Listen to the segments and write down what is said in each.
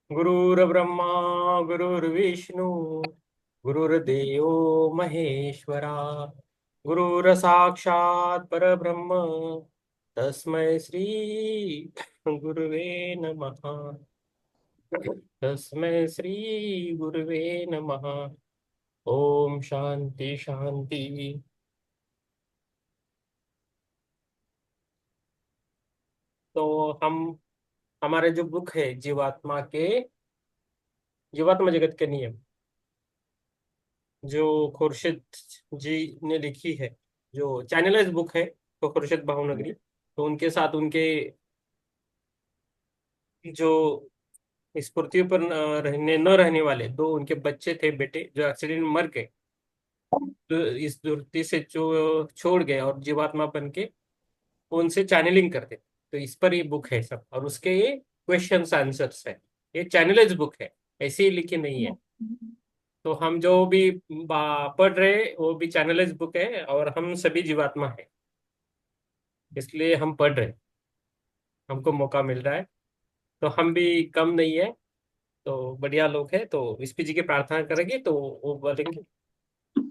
गुरुर्ब्रह्मा गुरुर्विष्णु गुरुर्देवो महेश्वरा गुरुर्साक्षात् परब्रह्म तस्मै श्री गुरुवे नमः। तस्मै श्री गुरुवे नमः। ओम शांति शांति। तो हम हमारे जो बुक है जीवात्मा जगत के नियम, जो खुर्शीद जी ने लिखी है, जो चैनलाइज बुक है, तो खुर्शीद भावनगरी, तो उनके साथ उनके जो इस पृथ्वी पर न रहने वाले दो उनके बच्चे थे, बेटे, जो एक्सीडेंट में मर गए, तो इस धरती से जो छोड़ गए और जीवात्मा बन के उनसे चैनलिंग करते। तो इस पर ये बुक है सब, और उसके ये क्वेश्चंस आंसर्स है। ये चैनलाइज बुक है, ऐसे ही लिखी नहीं है। तो हम जो भी पढ़ रहे वो भी चैनलाइज बुक है, और हम सभी जीवात्मा है, इसलिए हम पढ़ रहे, हमको मौका मिल रहा है। तो हम भी कम नहीं है, तो बढ़िया लोग हैं। तो विस्पी जी की प्रार्थना करेंगे तो वो बोलेंगे।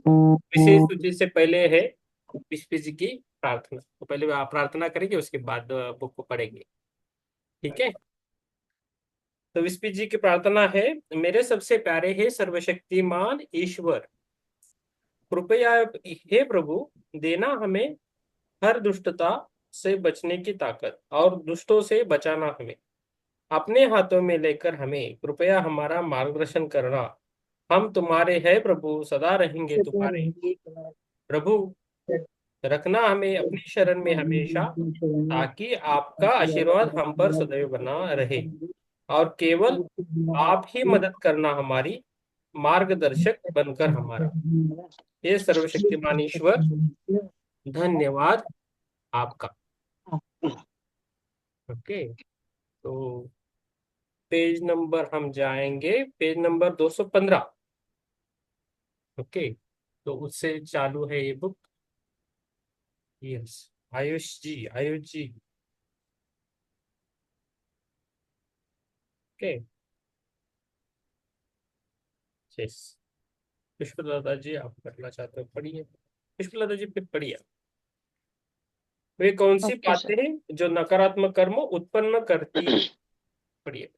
विशेष सूची से पहले है विस्पी जी की प्रार्थना, तो पहले आप प्रार्थना करेंगे, उसके बाद बुक को पढ़ेंगे। ठीक है। तो विस्पी जी की प्रार्थना है। मेरे सबसे प्यारे है सर्वशक्तिमान ईश्वर, कृपया हे प्रभु, देना हमें हर दुष्टता से बचने की ताकत, और दुष्टों से बचाना हमें अपने हाथों में लेकर, हमें कृपया हमारा मार्गदर्शन करना। हम तुम्हारे हैं प्रभु, सदा रहेंगे तुम्हारे। प्रभु, रखना हमें अपनी शरण में हमेशा, ताकि आपका आशीर्वाद हम पर सदैव बना रहे, और केवल आप ही मदद करना हमारी, मार्गदर्शक बनकर हमारा। ये सर्वशक्तिमान ईश्वर, धन्यवाद आपका। ओके। तो पेज नंबर हम जाएंगे, पेज नंबर 215। ओके। तो उससे चालू है ये बुक। यस। आयुष जी। ओके। यस। पुष्पलता जी, आप करना चाहते हो, पढ़िए। पुष्पलता जी, फिर पढ़िए। वे कौन सी ओके बातें सर। हैं जो नकारात्मक कर्म उत्पन्न करती है? पढ़िए।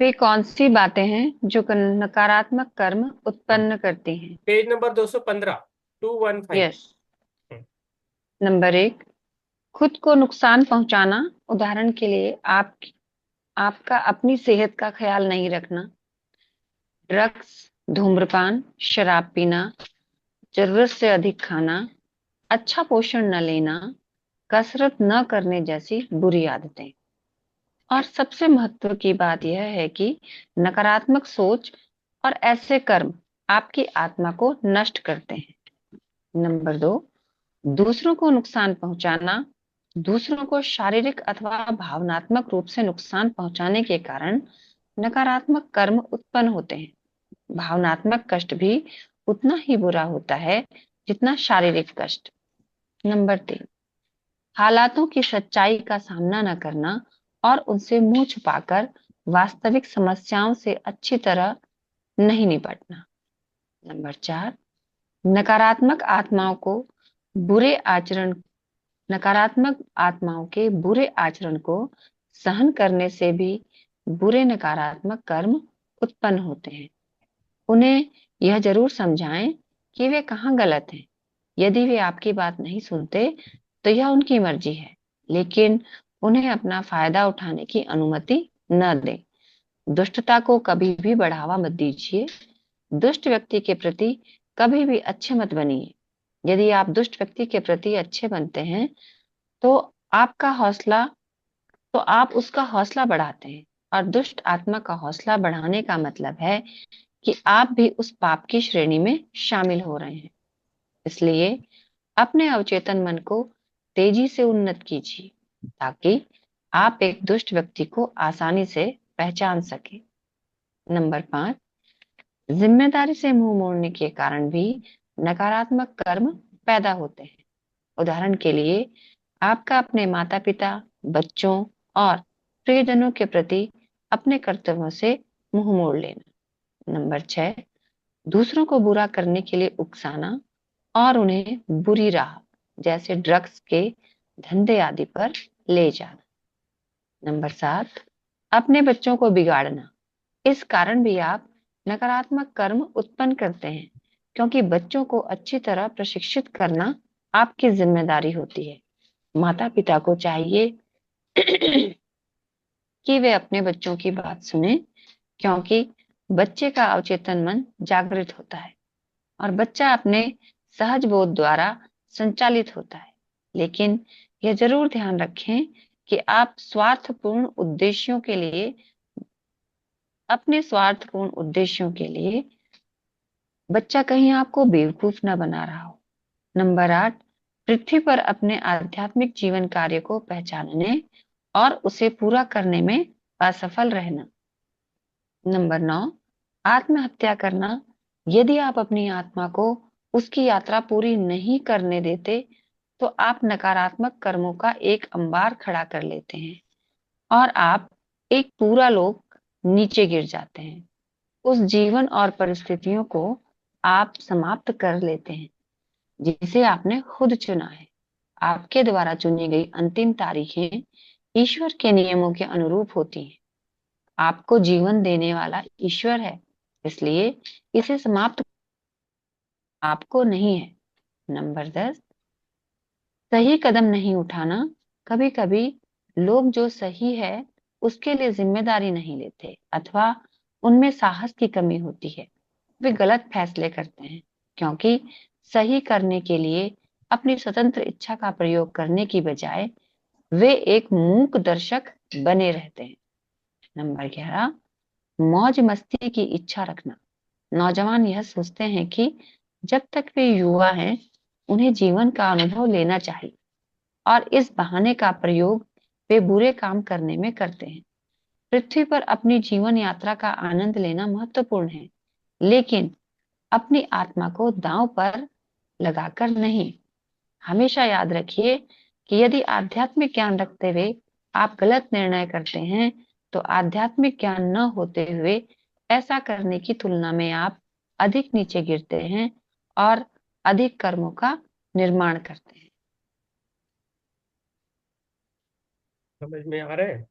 वे कौन सी बातें हैं जो नकारात्मक कर्म हाँ, उत्पन्न करती हैं? Page number 215, 215। यस। नंबर 1, खुद को नुकसान पहुंचाना। उदाहरण के लिए आपका अपनी सेहत का ख्याल नहीं रखना, ड्रग्स, धूम्रपान, शराब पीना, जरूरत से अधिक खाना, अच्छा पोषण न लेना, कसरत न करने जैसी बुरी आदतें। और सबसे महत्व की बात यह है कि नकारात्मक सोच और ऐसे कर्म आपकी आत्मा को नष्ट करते हैं। नंबर 2, दूसरों को नुकसान पहुंचाना। दूसरों को शारीरिक अथवा भावनात्मक रूप से नुकसान पहुंचाने के कारण नकारात्मक कर्म उत्पन्न होते हैं। भावनात्मक कष्ट भी उतना ही बुरा होता है जितना शारीरिक कष्ट। नंबर 3, हालातों की सच्चाई का सामना न करना और उनसे मुंह छुपाकर वास्तविक समस्याओं से अच्छी तरह नहीं निपटना। नंबर 4, नकारात्मक आत्माओं को बुरे आचरण नकारात्मक आत्माओं के बुरे आचरण को सहन करने से भी बुरे नकारात्मक कर्म उत्पन्न होते हैं। उन्हें यह जरूर समझाएं कि वे कहाँ गलत हैं। यदि वे आपकी बात नहीं सुनते तो यह उनकी मर्जी है, लेकिन उन्हें अपना फायदा उठाने की अनुमति न दें। दुष्टता को कभी भी बढ़ावा मत दीजिए। दुष्ट व्यक्ति के प्रति कभी भी अच्छे मत बनिए। यदि आप दुष्ट व्यक्ति के प्रति अच्छे बनते हैं तो आपका हौसला तो आप उसका हौसला बढ़ाते हैं, और दुष्ट आत्मा का हौसला बढ़ाने का मतलब है कि आप भी उस पाप की श्रेणी में शामिल हो रहे हैं। इसलिए अपने अवचेतन मन को तेजी से उन्नत कीजिए, ताकि आप एक दुष्ट व्यक्ति को आसानी से पहचान सके। नंबर 5, जिम्मेदारी से मुंह मोड़ने के कारण भी नकारात्मक कर्म पैदा होते हैं। उदाहरण के लिए, आपका अपने माता पिता, बच्चों और प्रियजनों के प्रति अपने कर्तव्यों से मुंह मोड़ लेना। नंबर 6, दूसरों को बुरा करने के लिए उकसाना और उन्हें बुरी राह जैसे ड्रग्स के धंधे आदि पर ले जाना। नंबर 7, अपने बच्चों को बिगाड़ना। इस कारण भी आप नकारात्मक कर्म उत्पन्न करते हैं, क्योंकि बच्चों को अच्छी तरह प्रशिक्षित करना आपकी जिम्मेदारी होती है। माता पिता को चाहिए कि वे अपने बच्चों की बात सुने, क्योंकि बच्चे का अवचेतन मन जागृत होता है और बच्चा अपने सहज बोध द्वारा संचालित होता है। लेकिन यह जरूर ध्यान रखें कि आप अपने स्वार्थपूर्ण उद्देश्यों के लिए बच्चा कहीं आपको बेवकूफ न बना रहा हो। नंबर 8, पृथ्वी पर अपने आध्यात्मिक जीवन कार्य को पहचानने और उसे पूरा करने में असफल रहना। नंबर 9, आत्महत्या करना। यदि आप अपनी आत्मा को उसकी यात्रा पूरी नहीं करने देते, तो आप नकारात्मक कर्मों का एक अंबार खड़ा कर लेते हैं और आप एक पूरा लोग नीचे गिर जाते हैं। उस जीवन और परिस्थितियों को आप समाप्त कर लेते हैं जिसे आपने खुद चुना है। आपके द्वारा चुनी गई अंतिम तारीखें ईश्वर के नियमों के अनुरूप होती हैं। आपको जीवन देने वाला ईश्वर है, इसलिए इसे समाप्त आपको नहीं है। नंबर 10, सही कदम नहीं उठाना। कभी कभी लोग जो सही है उसके लिए जिम्मेदारी नहीं लेते अथवा उनमें साहस की कमी होती है। वे गलत फैसले करते हैं क्योंकि सही करने के लिए अपनी स्वतंत्र इच्छा का प्रयोग करने की बजाय वे एक मूक दर्शक बने रहते हैं। नंबर 11, मौज मस्ती की इच्छा रखना। नौजवान यह सोचते हैं कि जब तक वे युवा हैं, उन्हें जीवन का अनुभव लेना चाहिए और इस बहाने का प्रयोग वे बुरे काम करने में करते हैं। पृथ्वी पर अपनी जीवन यात्रा का आनंद लेना महत्वपूर्ण है, लेकिन अपनी आत्मा को दांव पर लगाकर नहीं। हमेशा याद रखिए कि यदि आध्यात्मिक ज्ञान रखते हुए आप गलत निर्णय करते हैं, तो आध्यात्मिक ज्ञान न होते हुए ऐसा करने की तुलना में आप अधिक नीचे गिरते हैं और अधिक कर्मों का निर्माण करते हैं। समझ में आ रहा है?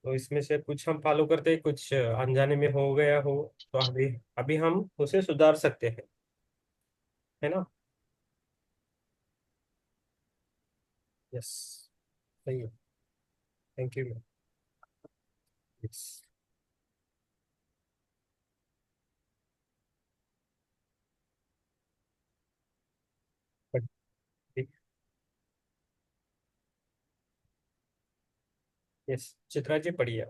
तो इसमें से कुछ हम फॉलो करते हैं, कुछ अनजाने में हो गया हो तो अभी अभी हम उसे सुधार सकते हैं, है ना? यस, सही है। Thank you. Yes. Yes, Chitra ji पढ़िए।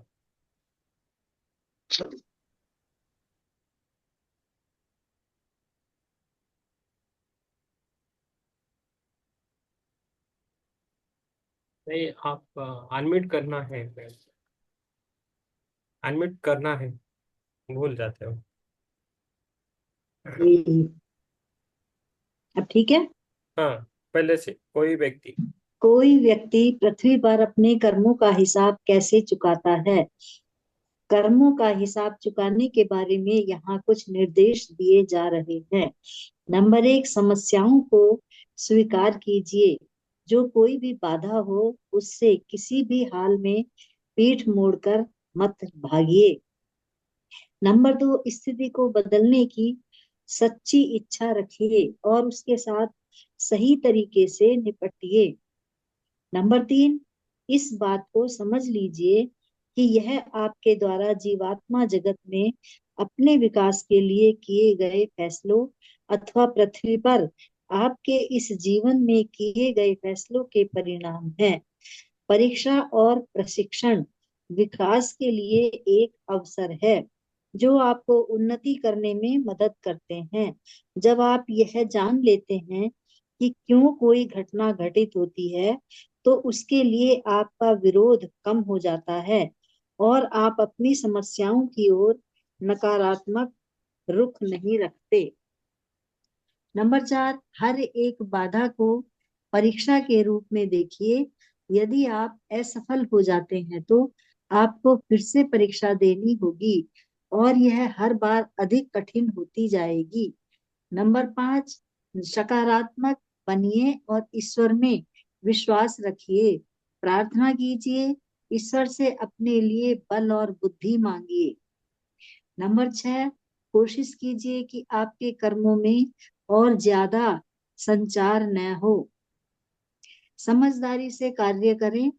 नहीं, आप अनम्यूट करना है, अनम्यूट करना है, भूल जाते हो। जी। अब ठीक है। हाँ, पहले से कोई व्यक्ति। कोई व्यक्ति पृथ्वी पर अपने कर्मों का हिसाब कैसे चुकाता है? कर्मों का हिसाब चुकाने के बारे में यहाँ कुछ निर्देश दिए जा रहे हैं। नंबर 1, समस्याओं को स्वीकार कीजिए। जो कोई भी बाधा हो, उससे किसी भी हाल में पीठ मोड़कर मत भागिए। नंबर 2, स्थिति को बदलने की सच्ची इच्छा रखिए और उसके साथ सही तरीके से निपटिए। नंबर 3, इस बात को समझ लीजिए कि यह आपके द्वारा जीवात्मा जगत में अपने विकास के लिए किए गए फैसलों अथवा पृथ्वी पर आपके इस जीवन में किए गए फैसलों के परिणाम हैं। परीक्षा और प्रशिक्षण विकास के लिए एक अवसर है जो आपको उन्नति करने में मदद करते हैं। जब आप यह जान लेते हैं कि क्यों कोई घटना घटित होती है, तो उसके लिए आपका विरोध कम हो जाता है और आप अपनी समस्याओं की ओर नकारात्मक रुख नहीं रखते। नंबर 4, हर एक बाधा को परीक्षा के रूप में देखिए। यदि आप असफल हो जाते हैं तो आपको फिर से परीक्षा देनी होगी और यह हर बार अधिक कठिन होती जाएगी। नंबर 5, सकारात्मक बनिए और ईश्वर में विश्वास रखिए। प्रार्थना कीजिए, ईश्वर से अपने लिए बल और बुद्धि मांगिए। नंबर 6, कोशिश कीजिए कि आपके कर्मों में और ज्यादा संचार न हो। समझदारी से कार्य करें।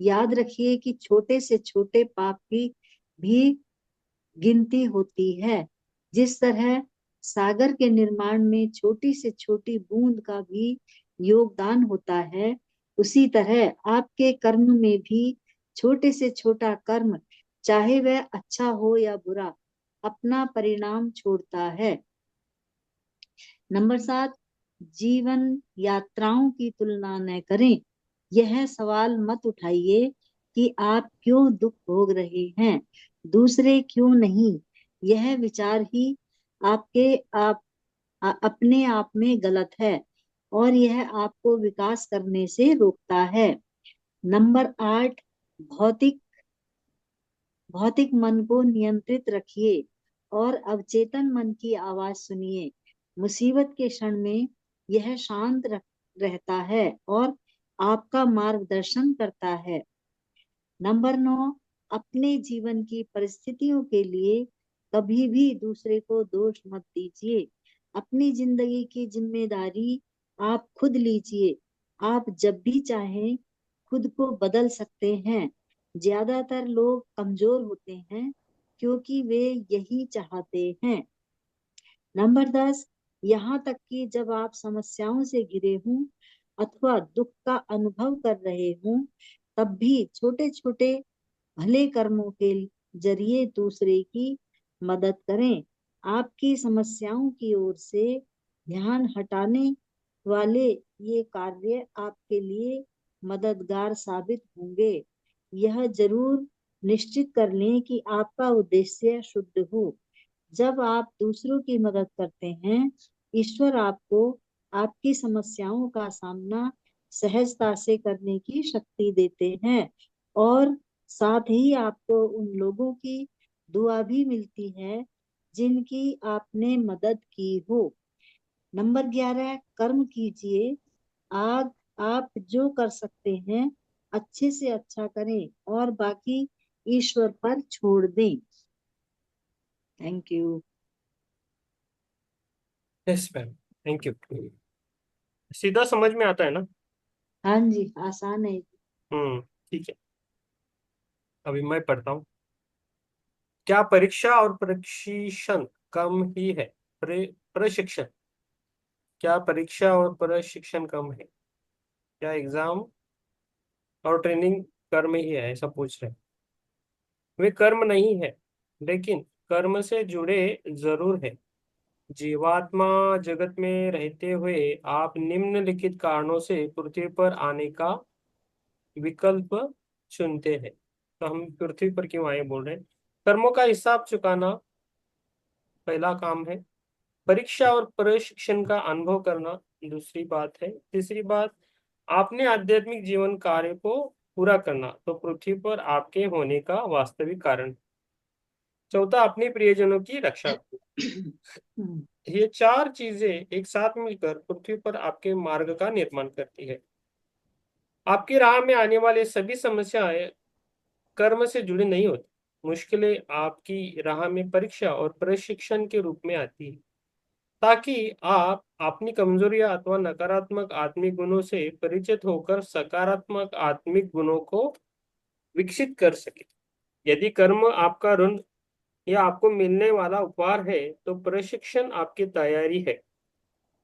याद रखिए कि छोटे से छोटे पाप की भी गिनती होती है। जिस तरह सागर के निर्माण में छोटी से छोटी बूंद का भी योगदान होता है, उसी तरह आपके कर्म में भी छोटे से छोटा कर्म, चाहे वह अच्छा हो या बुरा, अपना परिणाम छोड़ता है। नंबर 7, जीवन यात्राओं की तुलना न करें। यह सवाल मत उठाइए कि आप क्यों दुख भोग रहे हैं, दूसरे क्यों नहीं। यह विचार ही आपके आप अपने आप में गलत है और यह आपको विकास करने से रोकता है। नंबर 8, भौतिक भौतिक मन को नियंत्रित रखिए और अवचेतन मन की आवाज सुनिए। मुसीबत के क्षण में यह शांत रहता है और आपका मार्गदर्शन करता है। नंबर 9, अपने जीवन की परिस्थितियों के लिए कभी भी दूसरे को दोष मत दीजिए। अपनी जिंदगी की जिम्मेदारी आप खुद लीजिए। आप जब भी चाहें खुद को बदल सकते हैं। ज्यादातर लोग कमजोर होते हैं क्योंकि वे यही चाहते हैं। नंबर 10, यहाँ तक कि जब आप समस्याओं से घिरे हों अथवा दुख का अनुभव कर रहे हों, तब भी छोटे छोटे भले कर्मों के जरिए दूसरे की मदद करें। आपकी समस्याओं की ओर से ध्यान हटाने वाले ये कार्य आपके लिए मददगार साबित होंगे। यह जरूर निश्चित कर लें कि आपका उद्देश्य शुद्ध हो। जब आप दूसरों की मदद करते हैं, ईश्वर आपको आपकी समस्याओं का सामना सहजता से करने की शक्ति देते हैं और साथ ही आपको उन लोगों की दुआ भी मिलती है जिनकी आपने मदद की हो। नंबर 11, कर्म कीजिए। आग आप जो कर सकते हैं अच्छे से अच्छा करें और बाकी ईश्वर पर छोड़ दें। Thank you. Yes ma'am, thank you. सीधा समझ में आता है ना? हाँ जी, आसान है। ठीक है। अभी मैं पढ़ता हूँ। क्या परीक्षा और प्रशिक्षण कम ही है? प्रशिक्षण, क्या परीक्षा और प्रशिक्षण कम है? क्या एग्जाम और ट्रेनिंग कर्म ही है, ऐसा पूछ रहे हैं। वे कर्म नहीं है, लेकिन कर्म से जुड़े जरूर है। जीवात्मा जगत में रहते हुए आप निम्नलिखित कारणों से पृथ्वी पर आने का विकल्प चुनते हैं। तो हम पृथ्वी पर क्यों आए बोल रहे हैं? कर्मों का हिसाब चुकाना पहला काम है। परीक्षा और प्रशिक्षण का अनुभव करना दूसरी बात है। तीसरी बात, आपने आध्यात्मिक जीवन कार्य को पूरा करना तो पृथ्वी पर आपके होने का वास्तविक कारण। चौथा, अपने प्रियजनों की रक्षा। ये चार चीजें एक साथ मिलकर पृथ्वी पर आपके मार्ग का निर्माण करती है। आपकी राह में आने वाले सभी समस्याएं कर्म से जुड़ी नहीं होती। मुश्किलें आपकी राह में परीक्षा और प्रशिक्षण के रूप में आती है, ताकि आप अपनी कमजोरियां अथवा नकारात्मक आत्मिक गुणों से परिचित होकर सकारात्मक आत्मिक गुणों को विकसित कर सके। यदि कर्म आपका ऋण या आपको मिलने वाला उपहार है, तो प्रशिक्षण आपकी तैयारी है।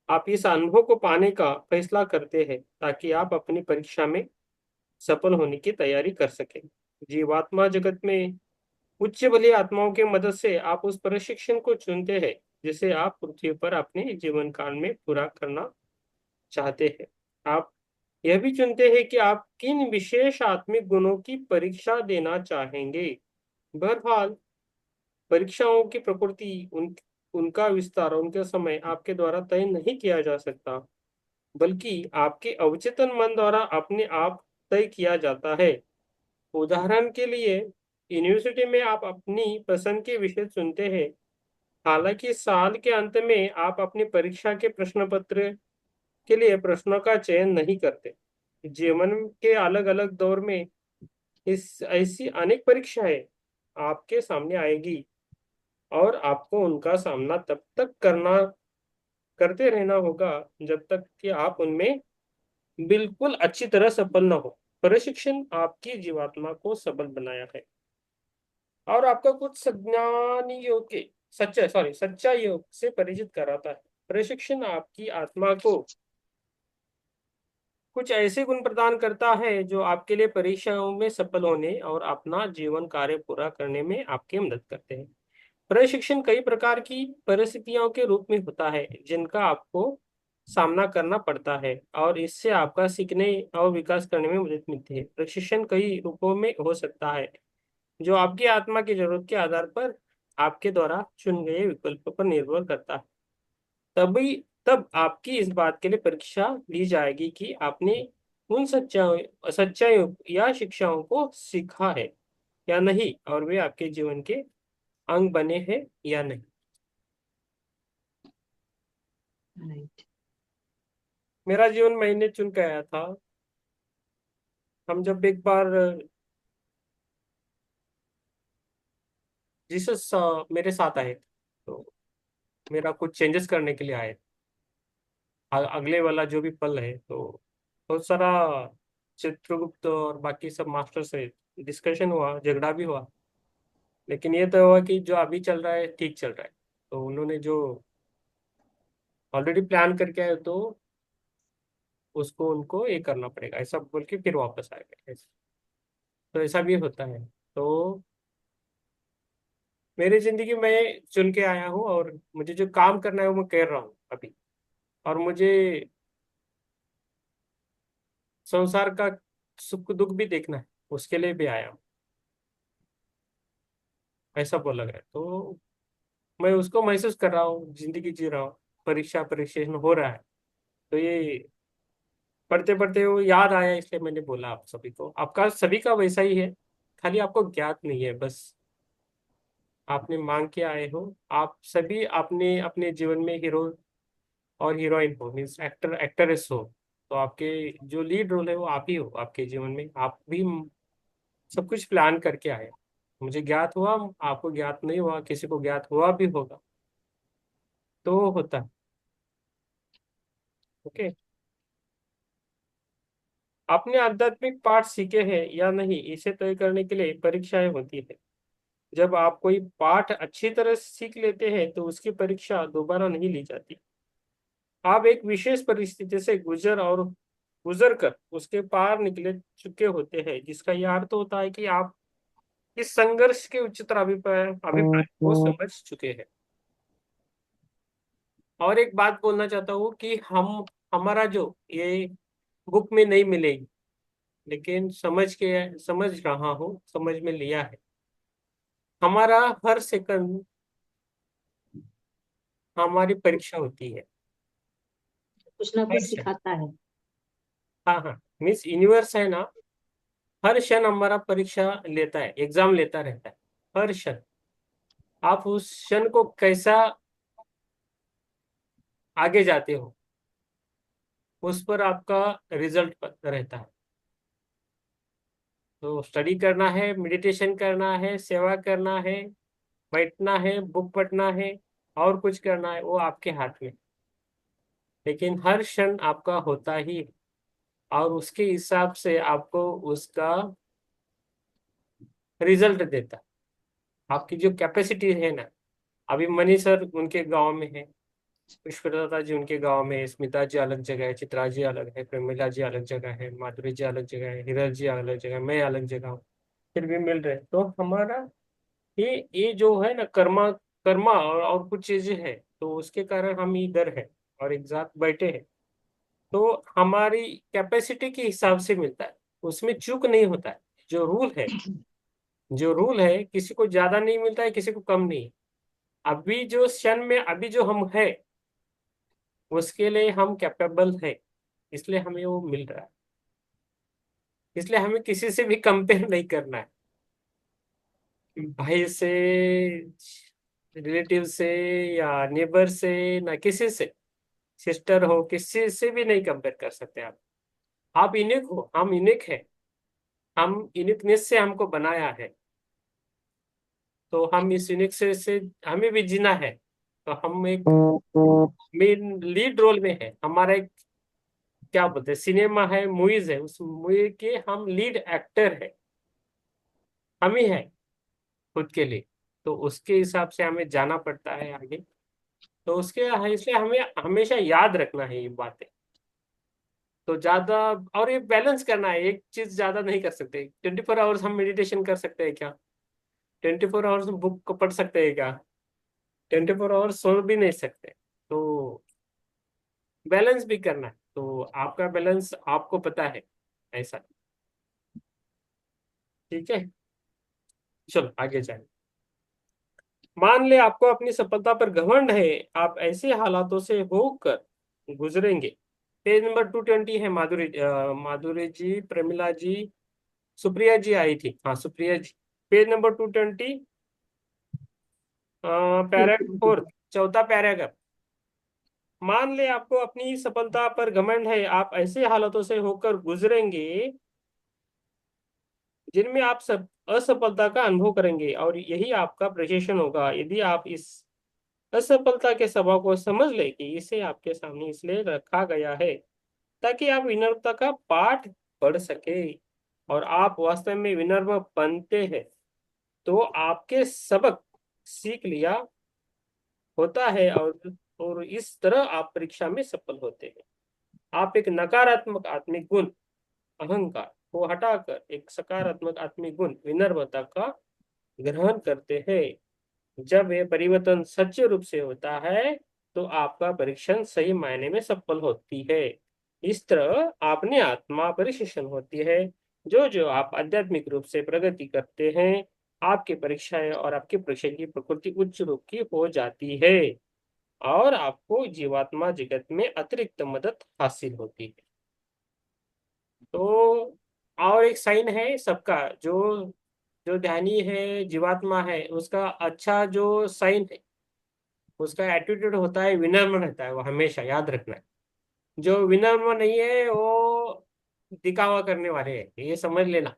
आप इस अनुभव को पाने का फैसला करते हैं ताकि आप अपनी परीक्षा में सफल होने की तैयारी कर सकें। जीवात्मा जगत में उच्च बली आत्माओं की मदद से आप उस प्रशिक्षण को चुनते हैं जिसे आप पृथ्वी पर अपने जीवन काल में पूरा करना चाहते हैं। आप यह भी चुनते हैं कि आप किन विशेष आत्मिक गुणों की परीक्षा देना चाहेंगे। बहरहाल, परीक्षाओं की प्रकृति, उनका विस्तार, उनका समय आपके द्वारा तय नहीं किया जा सकता, बल्कि आपके अवचेतन मन द्वारा अपने आप तय किया जाता है। उदाहरण के लिए, यूनिवर्सिटी में आप अपनी पसंद के विषय चुनते हैं। हालांकि साल के अंत में आप अपनी परीक्षा के प्रश्न पत्र के लिए प्रश्नों का चयन नहीं करते। जीवन के अलग अलग दौर में इस ऐसी अनेक परीक्षाएं आपके सामने आएगी और आपको उनका सामना तब तक करते रहना होगा जब तक कि आप उनमें बिल्कुल अच्छी तरह सफल न हो। प्रशिक्षण आपकी जीवात्मा को सबल बनाया है और आपका कुछ संज्ञानी योग के सच्चा योग से परिचित कराता है। प्रशिक्षण आपकी आत्मा को कुछ ऐसे गुण प्रदान करता है जो आपके लिए परीक्षाओं में सफल होने और अपना जीवन कार्य पूरा करने में आपकी मदद करते हैं। प्रशिक्षण कई प्रकार की परिस्थितियों के रूप में होता है जिनका आपको सामना करना पड़ता है और इससे आपका सीखने और विकास करने में मदद मिलती है। प्रशिक्षण कई रूपों में हो सकता है जो आपकी आत्मा की जरूरत के आधार पर आपके द्वारा चुन गए विकल्प पर निर्भर करता है। तभी तब आपकी इस बात के लिए परीक्षा ली जाएगी कि आपने उन सच्चाइयों या शिक्षाओं को सीखा है या नहीं और वे आपके जीवन के अंग बने हैं या नहीं। राइट। मेरा जीवन मैंने चुन के आया था। हम जब एक बार जीसस मेरे साथ आए तो मेरा कुछ चेंजेस करने के लिए आए। अगले वाला जो भी पल है तो बहुत सारा चित्रगुप्त और बाकी सब मास्टर से डिस्कशन हुआ, झगड़ा भी हुआ, लेकिन ये तो हुआ कि जो अभी चल रहा है ठीक चल रहा है। तो उन्होंने जो ऑलरेडी प्लान करके आए तो उसको उनको ये करना पड़ेगा ऐसा बोल के फिर वापस आएगा। तो ऐसा भी होता है। तो मेरी जिंदगी में चुन के आया हूँ और मुझे जो काम करना है वो मैं कर रहा हूँ अभी। और मुझे संसार का सुख दुख भी देखना है, उसके लिए भी आया हूँ ऐसा बोला गया। तो मैं उसको महसूस कर रहा हूँ, जिंदगी जी रहा हूँ। परीक्षा हो रहा है तो ये पढ़ते पढ़ते वो याद आया, इसलिए मैंने बोला आप सभी को। आपका सभी का वैसा ही है, खाली आपको ज्ञात नहीं है बस। आपने मांग के आए हो। आप सभी अपने अपने जीवन में हीरो और हीरोइन हो, मीन्स एक्टरेस हो। तो आपके जो लीड रोल है वो आप ही हो आपके जीवन में। आप भी सब कुछ प्लान करके आए। मुझे ज्ञात हुआ, आपको ज्ञात नहीं हुआ, किसी को ज्ञात हुआ भी होगा तो होता है। ओके। आपने आध्यात्मिक पाठ सीखे हैं या नहीं इसे तय करने के लिए परीक्षाएं होती है। जब आप कोई पाठ अच्छी तरह सीख लेते हैं तो उसकी परीक्षा दोबारा नहीं ली जाती। आप एक विशेष परिस्थिति से गुजर कर उसके पार निकले चुके होते हैं, जिसका यह अर्थ होता है कि आप इस संघर्ष के उच्चतर अभिप्राय को समझ चुके हैं। और एक बात बोलना चाहता हूँ कि हम हमारा जो ये बुक में नहीं मिलेगी, लेकिन समझ रहा हूँ, समझ में लिया है। हमारा हर सेकंड हमारी परीक्षा होती है। कुछ ना हर कुछ क्षण। सिखाता है। हाँ हाँ, मीन्स यूनिवर्स है ना, हर क्षण हमारा परीक्षा लेता है, एग्जाम लेता रहता है हर क्षण। आप उस क्षण को कैसा आगे जाते हो उस पर आपका रिजल्ट रहता है। तो स्टडी करना है, मेडिटेशन करना है, सेवा करना है, बैठना है, बुक पढ़ना है और कुछ करना है, वो आपके हाथ में। लेकिन हर क्षण आपका होता ही है और उसके हिसाब से आपको उसका रिजल्ट देता है। आपकी जो कैपेसिटी है ना, अभी मनी सर उनके गांव में है, पुष्पलता जी उनके गांव में है, स्मिता जी अलग जगह है, चित्रा जी अलग है, प्रेमिला जी अलग जगह है, माधुरी जी अलग जगह है, हिरल जी अलग जगह है, मैं अलग जगह हूँ, फिर भी मिल रहे हैं। तो हमारा ये जो है ना, कर्मा कर्मा और कुछ चीजें हैं, तो उसके कारण हम इधर है और एक साथ बैठे हैं। तो हमारी कैपेसिटी के हिसाब से मिलता है, उसमें चूक नहीं होता है। जो रूल है जो रूल है, किसी को ज्यादा नहीं मिलता है, किसी को कम नहीं। अभी जो क्षण में अभी जो हम है उसके लिए हम कैपेबल है, इसलिए हमें वो मिल रहा है। इसलिए हमें किसी से भी कंपेयर नहीं करना है। भाई से, रिलेटिव से, या नेबर से, ना किसी से। सिस्टर हो, किसी से भी नहीं कंपेयर कर सकते आप यूनिक हो, हम यूनिक है। हम यूनिकनेस से हमको बनाया है। तो हम इस यूनिक से हमें भी जीना है। तो हम एक मेन लीड रोल में है। हमारा एक, क्या बोलते हैं, सिनेमा है, मूवीज है, उस मूवी के हम लीड एक्टर है। हम ही है खुद के लिए। तो उसके हिसाब से हमें जाना पड़ता है आगे। तो उसके, इसलिए हमें हमेशा याद रखना है ये बातें। तो ज्यादा, और ये बैलेंस करना है, एक चीज ज्यादा नहीं कर सकते। 24 आवर्स हम मेडिटेशन कर सकते हैं क्या? 24 आवर्स बुक को पढ़ सकते हैं क्या? 24 आवर्स सो भी नहीं सकते। तो बैलेंस भी करना है। तो आपका बैलेंस आपको पता है, ऐसा। ठीक है, चलो आगे जाए। मान ले आपको अपनी सफलता पर घमंड है। आप ऐसे हालातों से होकर गुजरेंगे। पेज नंबर 220 है। माधुरी जी, प्रमिला जी, सुप्रिया जी आई थी, हाँ सुप्रिया जी। पेज नंबर 220, पैराग्राफ फोर्थ, चौथा पैराग्राफ। मान ले आपको अपनी सफलता पर घमंड है। आप ऐसे हालातों से होकर गुजरेंगे जिनमें आप सब असफलता का अनुभव करेंगे, और यही आपका प्रशिक्षण होगा। यदि आप इस असफलता के स्वभाव को समझ ले कि इसे आपके सामने इसलिए रखा गया है ताकि आप विनम्रता का पाठ पढ़ सके, और आप वास्तव में विनम्र बनते हैं, तो आपके सबक सीख लिया होता है, और इस तरह आप परीक्षा में सफल होते हैं। आप एक नकारात्मक आत्मिक गुण अहंकार को हटाकर एक सकारात्मक आत्मिक गुण विनम्रता का ग्रहण करते हैं। जब यह परिवर्तन सच्चे रूप से होता है तो आपका परीक्षण सही मायने में सफल होती है। इस तरह आपने आत्मा परिशिक्षण होती है। जो जो आप आध्यात्मिक रूप से प्रगति करते हैं, आपकी परीक्षाएं और आपके परीक्षण की प्रकृति उच्च रूप की हो जाती है, और आपको जीवात्मा जगत में अतिरिक्त मदद हासिल होती है। तो और एक साइन है सबका, जो जो ध्यानी है, जीवात्मा है, उसका अच्छा जो साइन है, उसका एटीट्यूड होता है, विनम्र रहता है। वो हमेशा याद रखना है। जो विनम्र नहीं है वो दिखावा करने वाले हैं, ये समझ लेना।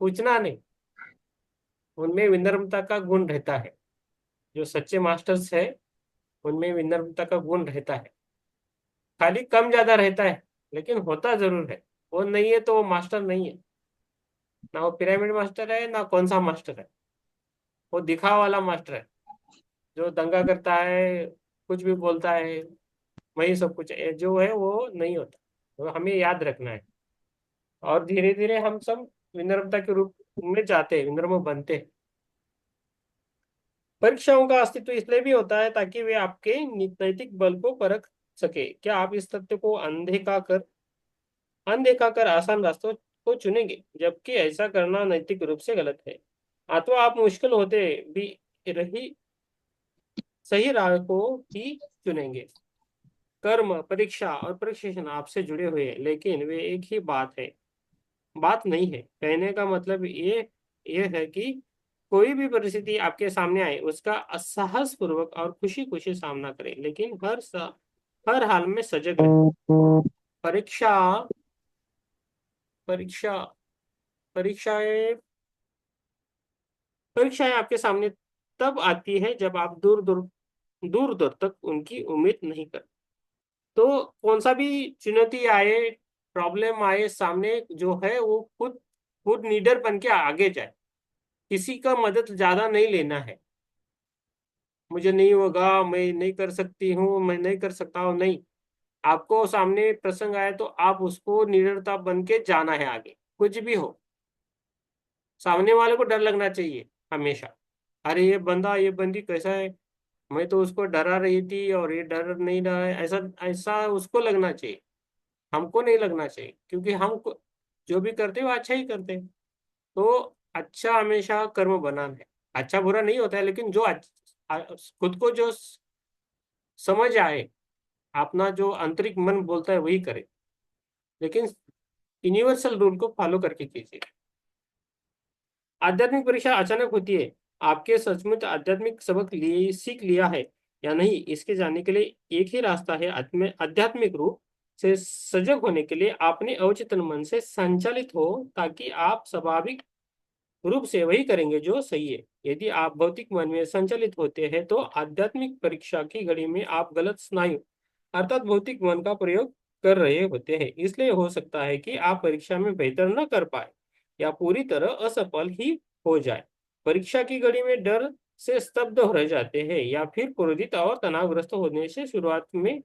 पूछना नहीं, उनमें विनम्रता का गुण रहता है। जो सच्चे मास्टर्स है, उनमें विनम्रता का गुण रहता है। खाली कम ज्यादा रहता है, लेकिन होता जरूर है। वो नहीं है तो वो मास्टर नहीं है। ना वो पिरामिड मास्टर है, ना कौन सा मास्टर है। वो दिखावा वाला मास्टर है, जो दंगा करता है, कुछ भी बोलता है, वही सब कुछ है। जो है वो नहीं होता। तो हमें याद रखना है, और धीरे धीरे हम सब विनम्रता के रूप में जाते हैं, विनम्र बनते हैं। परीक्षाओं का अस्तित्व इसलिए भी होता है ताकि वे आपके नैतिक बल को परख सके। क्या आप इस तथ्य को अनदेखा कर आसान रास्तों को चुनेंगे, जबकि ऐसा करना नैतिक रूप से गलत है? अथवा आप मुश्किल होते भी रही सही राह को ही चुनेंगे? कर्म, परीक्षा और प्रशिक्षण आपसे जुड़े हुए हैं, लेकिन वे एक ही बात नहीं है। कहने का मतलब ये है कि कोई भी परिस्थिति आपके सामने आए, उसका साहस पूर्वक और खुशी खुशी सामना करें, लेकिन हर हाल में सजग रहे। परीक्षा परीक्षा परीक्षाएं परीक्षाएं आपके सामने तब आती है जब आप दूर दूर तक उनकी उम्मीद नहीं करते। तो कौन सा भी चुनौती आए, प्रॉब्लम आए सामने, जो है वो खुद खुद लीडर बन के आगे जाए। किसी का मदद ज्यादा नहीं लेना है। मुझे नहीं होगा, मैं नहीं कर सकती हूँ, मैं नहीं कर सकता हूँ, नहीं। आपको सामने प्रसंग आए तो आप उसको निडरता बन के जाना है आगे, कुछ भी हो। सामने वाले को डर लगना चाहिए हमेशा। अरे ये बंदा, ये बंदी कैसा है, मैं तो उसको डरा रही थी और ये डर नहीं रहा है, ऐसा ऐसा उसको लगना चाहिए। हमको नहीं लगना चाहिए, क्योंकि हम जो भी करते हैं वो अच्छा ही करते हैं। तो अच्छा हमेशा कर्म बनाना है। अच्छा बुरा नहीं होता है, लेकिन जो खुद को जो समझ आए, अपना जो आंतरिक मन बोलता है वही करे, लेकिन यूनिवर्सल रूल को फॉलो करके कीजिए। आध्यात्मिक परीक्षा अचानक होती है। आपके सचमुच आध्यात्मिक सबक सीख लिया है या नहीं, इसके जानने के लिए एक ही रास्ता है। आध्यात्मिक रूप से सजग होने के लिए अपने अवचेतन मन से संचालित हो, ताकि आप स्वाभाविक रूप से वही करेंगे जो सही है। यदि आप भौतिक मन में संचालित होते हैं तो आध्यात्मिक परीक्षा की घड़ी में आप गलत स्नायु अर्थात भौतिक मन का प्रयोग कर रहे होते हैं। इसलिए हो सकता है कि आप परीक्षा में बेहतर न कर पाए या पूरी तरह असफल ही हो जाए। परीक्षा की घड़ी में डर से स्तब्ध हो रह जाते हैं या फिर क्रोधित और तनावग्रस्त होने से शुरुआत में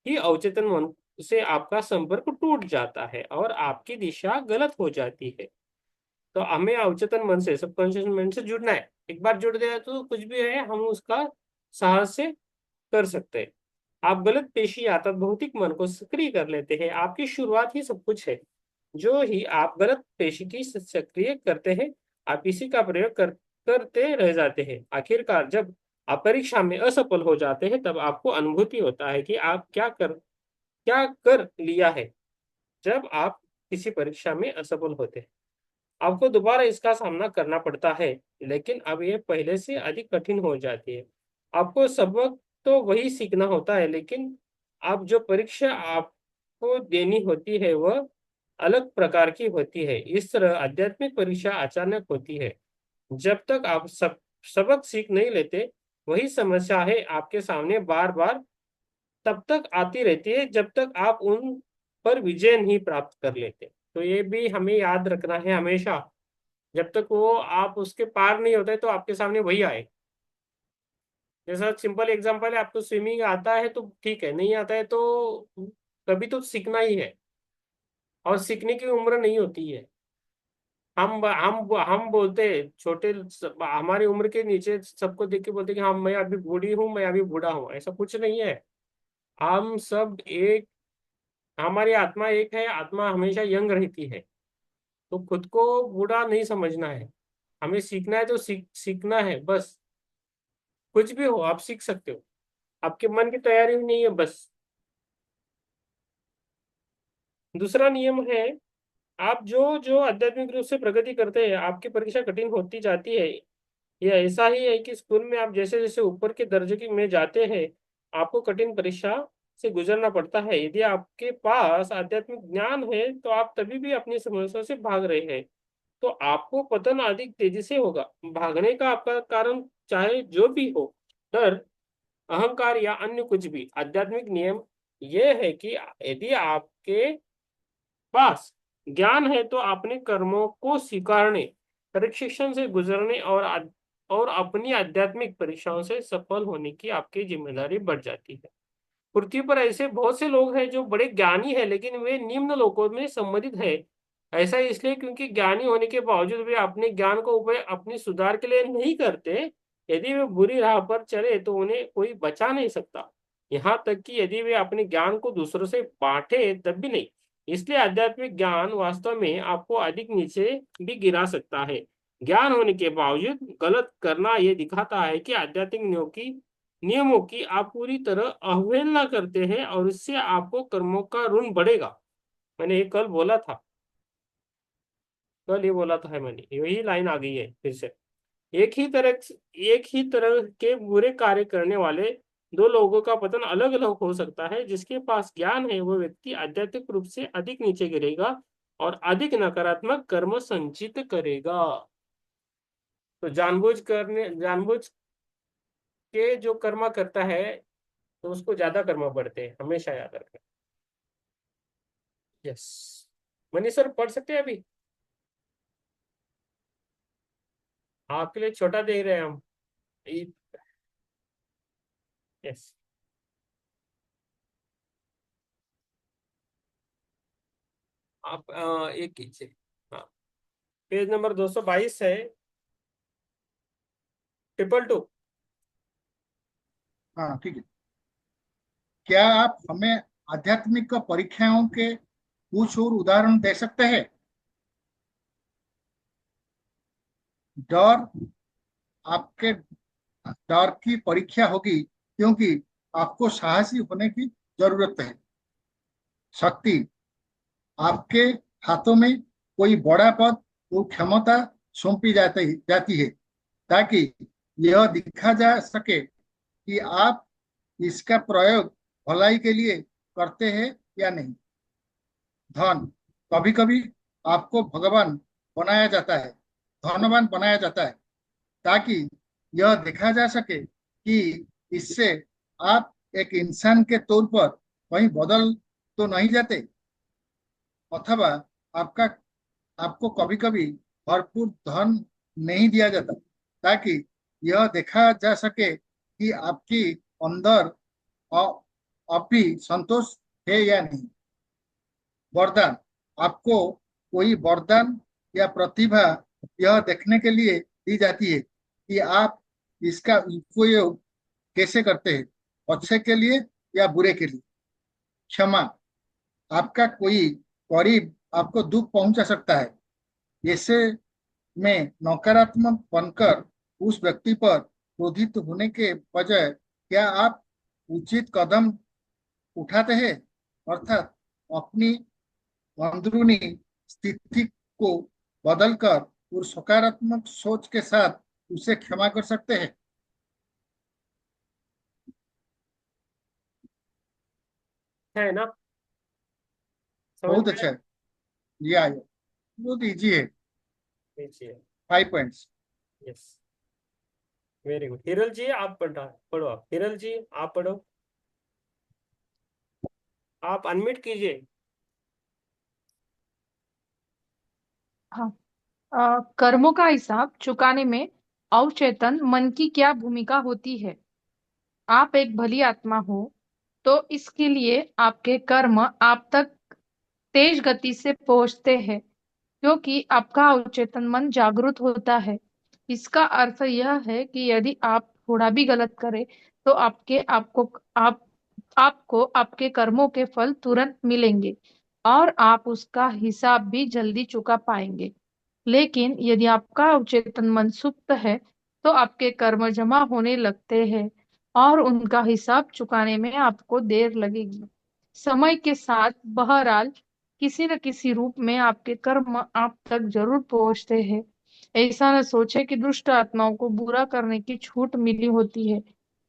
ही अवचेतन मन से आपका संपर्क टूट जाता है और आपकी दिशा गलत हो जाती है। तो हमें अवचेतन मन से, सबकॉन्शियस माइंड से जुड़ना है। एक बार जुड़ गया तो कुछ भी है हम उसका साहस से कर सकते हैं। आप गलत पेशी अर्थात भौतिक मन को सक्रिय कर लेते हैं। आपकी शुरुआत ही सब कुछ है। जो ही आप गलत पेशी की सक्रिय करते हैं, आप इसी का प्रयोग करते रह जाते हैं। आखिरकार जब आप परीक्षा में असफल हो जाते हैं, तब आपको अनुभूति होता है कि आप क्या कर लिया है। जब आप किसी परीक्षा में असफल होते हैं, आपको दोबारा इसका सामना करना पड़ता है, लेकिन अब ये पहले से अधिक कठिन हो जाती है। आपको सबक तो वही सीखना होता है, लेकिन अब जो परीक्षा आपको देनी होती है वह अलग प्रकार की होती है। इस तरह आध्यात्मिक परीक्षा अचानक होती है। जब तक आप सबक सीख नहीं लेते, वही समस्या है आपके सामने बार बार तब तक आती रहती है जब तक आप उन पर विजय नहीं प्राप्त कर लेते। तो ये भी हमें याद रखना है हमेशा। जब तक वो आप उसके पार नहीं होते तो आपके सामने वही आए। जैसा सिंपल एग्जांपल है, आपको स्विमिंग आता है तो ठीक है, नहीं आता है तो कभी तो सीखना ही है। और सीखने की उम्र नहीं होती है। हम बोलते हैं छोटे हमारी उम्र के नीचे सबको देख के बोलते हैं कि हाँ मैं अभी बूढ़ी हूँ, मैं अभी बूढ़ा हूँ। ऐसा कुछ नहीं है। हम सब एक, हमारी आत्मा एक है। आत्मा हमेशा यंग रहती है। तो खुद को बूढ़ा नहीं समझना है। हमें सीखना है तो सीखना है बस। कुछ भी हो आप सीख सकते हो। आपके मन की तैयारी नहीं है बस। दूसरा नियम है, आप जो जो आध्यात्मिक रूप से प्रगति करते हैं, आपकी परीक्षा कठिन होती जाती है। यह ऐसा ही है कि स्कूल में आप जैसे जैसे ऊपर के दर्जे की में जाते हैं, आपको कठिन परीक्षा से गुजरना पड़ता है। यदि आपके पास आध्यात्मिक ज्ञान है तो आप तभी भी अपनी समस्याओं से भाग रहे हैं, तो आपको पतन अधिक तेजी से होगा। भागने का आपका कारण चाहे जो भी हो, डर, अहंकार या अन्य कुछ भी, आध्यात्मिक नियम यह है कि यदि आपके पास ज्ञान है तो अपने कर्मों को स्वीकारने, प्रशिक्षण से गुजरने और अपनी आध्यात्मिक परीक्षाओं से सफल होने की आपकी जिम्मेदारी बढ़ जाती है। पृथ्वी पर ऐसे बहुत से लोग हैं जो बड़े ज्ञानी हैं, लेकिन वे निम्न लोकों में संबंधित है। ऐसा इसलिए क्योंकि ज्ञानी होने के बावजूद वे अपने ज्ञान को उपयोग अपने सुधार के लिए नहीं करते। यदि वे बुरी राह पर चले तो उन्हें कोई बचा नहीं सकता। यहाँ तक कि यदि वे अपने ज्ञान को दूसरों से बांटे तब भी नहीं। इसलिए आध्यात्मिक ज्ञान वास्तव में आपको अधिक नीचे भी गिरा सकता है। ज्ञान होने के बावजूद गलत करना यह दिखाता है कि आध्यात्मिक नियमों की आप पूरी तरह अवहेलना करते हैं और इससे आपको कर्मों का ऋण बढ़ेगा। मैंने ये कल बोला था। कल ये बोला था मैंने, यही लाइन आ गई है फिर से। एक ही तरह के बुरे कार्य करने वाले दो लोगों का पतन अलग अलग हो सकता है। जिसके पास ज्ञान है वो व्यक्ति आध्यात्मिक रूप से अधिक नीचे गिरेगा और अधिक नकारात्मक कर्म संचित करेगा। तो जानबूझ के जो कर्म करता है तो उसको ज्यादा कर्म बढ़ते हैं, हमेशा याद रखें। यस, मनीष सर पढ़ सकते हैं अभी? आपके लिए छोटा दे रहे हैं हम। यस, आप एक कीजिए। हाँ, पेज नंबर 222 है, 222। हाँ ठीक है। क्या आप हमें आध्यात्मिक परीक्षाओं के कुछ और उदाहरण दे सकते हैं? डर आपके डर की परीक्षा होगी क्योंकि आपको साहसी होने की जरूरत है। शक्ति आपके हाथों में कोई बड़ा पद और क्षमता सौंपी जाती है, ताकि यह दिखा जा सके कि आप इसका प्रयोग भलाई के लिए करते हैं या नहीं। धन, कभी कभी आपको भगवान बनाया जाता है, धनवान बनाया जाता है, ताकि यह देखा जा सके कि इससे आप एक इंसान के तौर पर कहीं बदल तो नहीं जाते, अथवा आपका आपको कभी कभी भरपूर धन नहीं दिया जाता, ताकि यह देखा जा सके कि आपकी अंदर अ- अभी संतोष है या नहीं। वरदान, आपको कोई वरदान या प्रतिभा यह देखने के लिए दी जाती है कि आप इसका उपयोग कैसे करते हैं, अच्छे के लिए या बुरे के लिए। क्षमा, आपका कोई करीब आपको दुख पहुंचा सकता है, ऐसे में नकारात्मक बनकर उस व्यक्ति पर क्रोधित होने के बजाय क्या आप उचित कदम उठाते हैं, अर्थात अपनी अंदरूनी स्थिति को बदलकर और सकारात्मक सोच के साथ उसे क्षमा कर सकते हैं। है ना? समझ बहुत में अच्छा है, ये आया, बहुत इजी है। आया? 5 points. Yes, very good. Hiral ji आप पढ़ो आप, हिरल जी आप पढ़ो, आप अनम्यूट कीजिए। हाँ। कर्मों का हिसाब चुकाने में अवचेतन मन की क्या भूमिका होती है? आप एक भली आत्मा हो तो इसके लिए आपके कर्म आप तक तेज गति से पहुंचते हैं, क्योंकि आपका अवचेतन मन जागरूक होता है। इसका अर्थ यह है कि यदि आप थोड़ा भी गलत करें तो आपको आपके कर्मों के फल तुरंत मिलेंगे और आप उसका हिसाब भी जल्दी चुका पाएंगे। लेकिन यदि आपका अवचेतन मन सुप्त है तो आपके कर्म जमा होने लगते हैं और उनका हिसाब चुकाने में आपको देर लगेगी। समय के साथ बहरहाल किसी न किसी रूप में आपके कर्म आप तक जरूर पहुंचते हैं। ऐसा न सोचे कि दुष्ट आत्माओं को बुरा करने की छूट मिली होती है।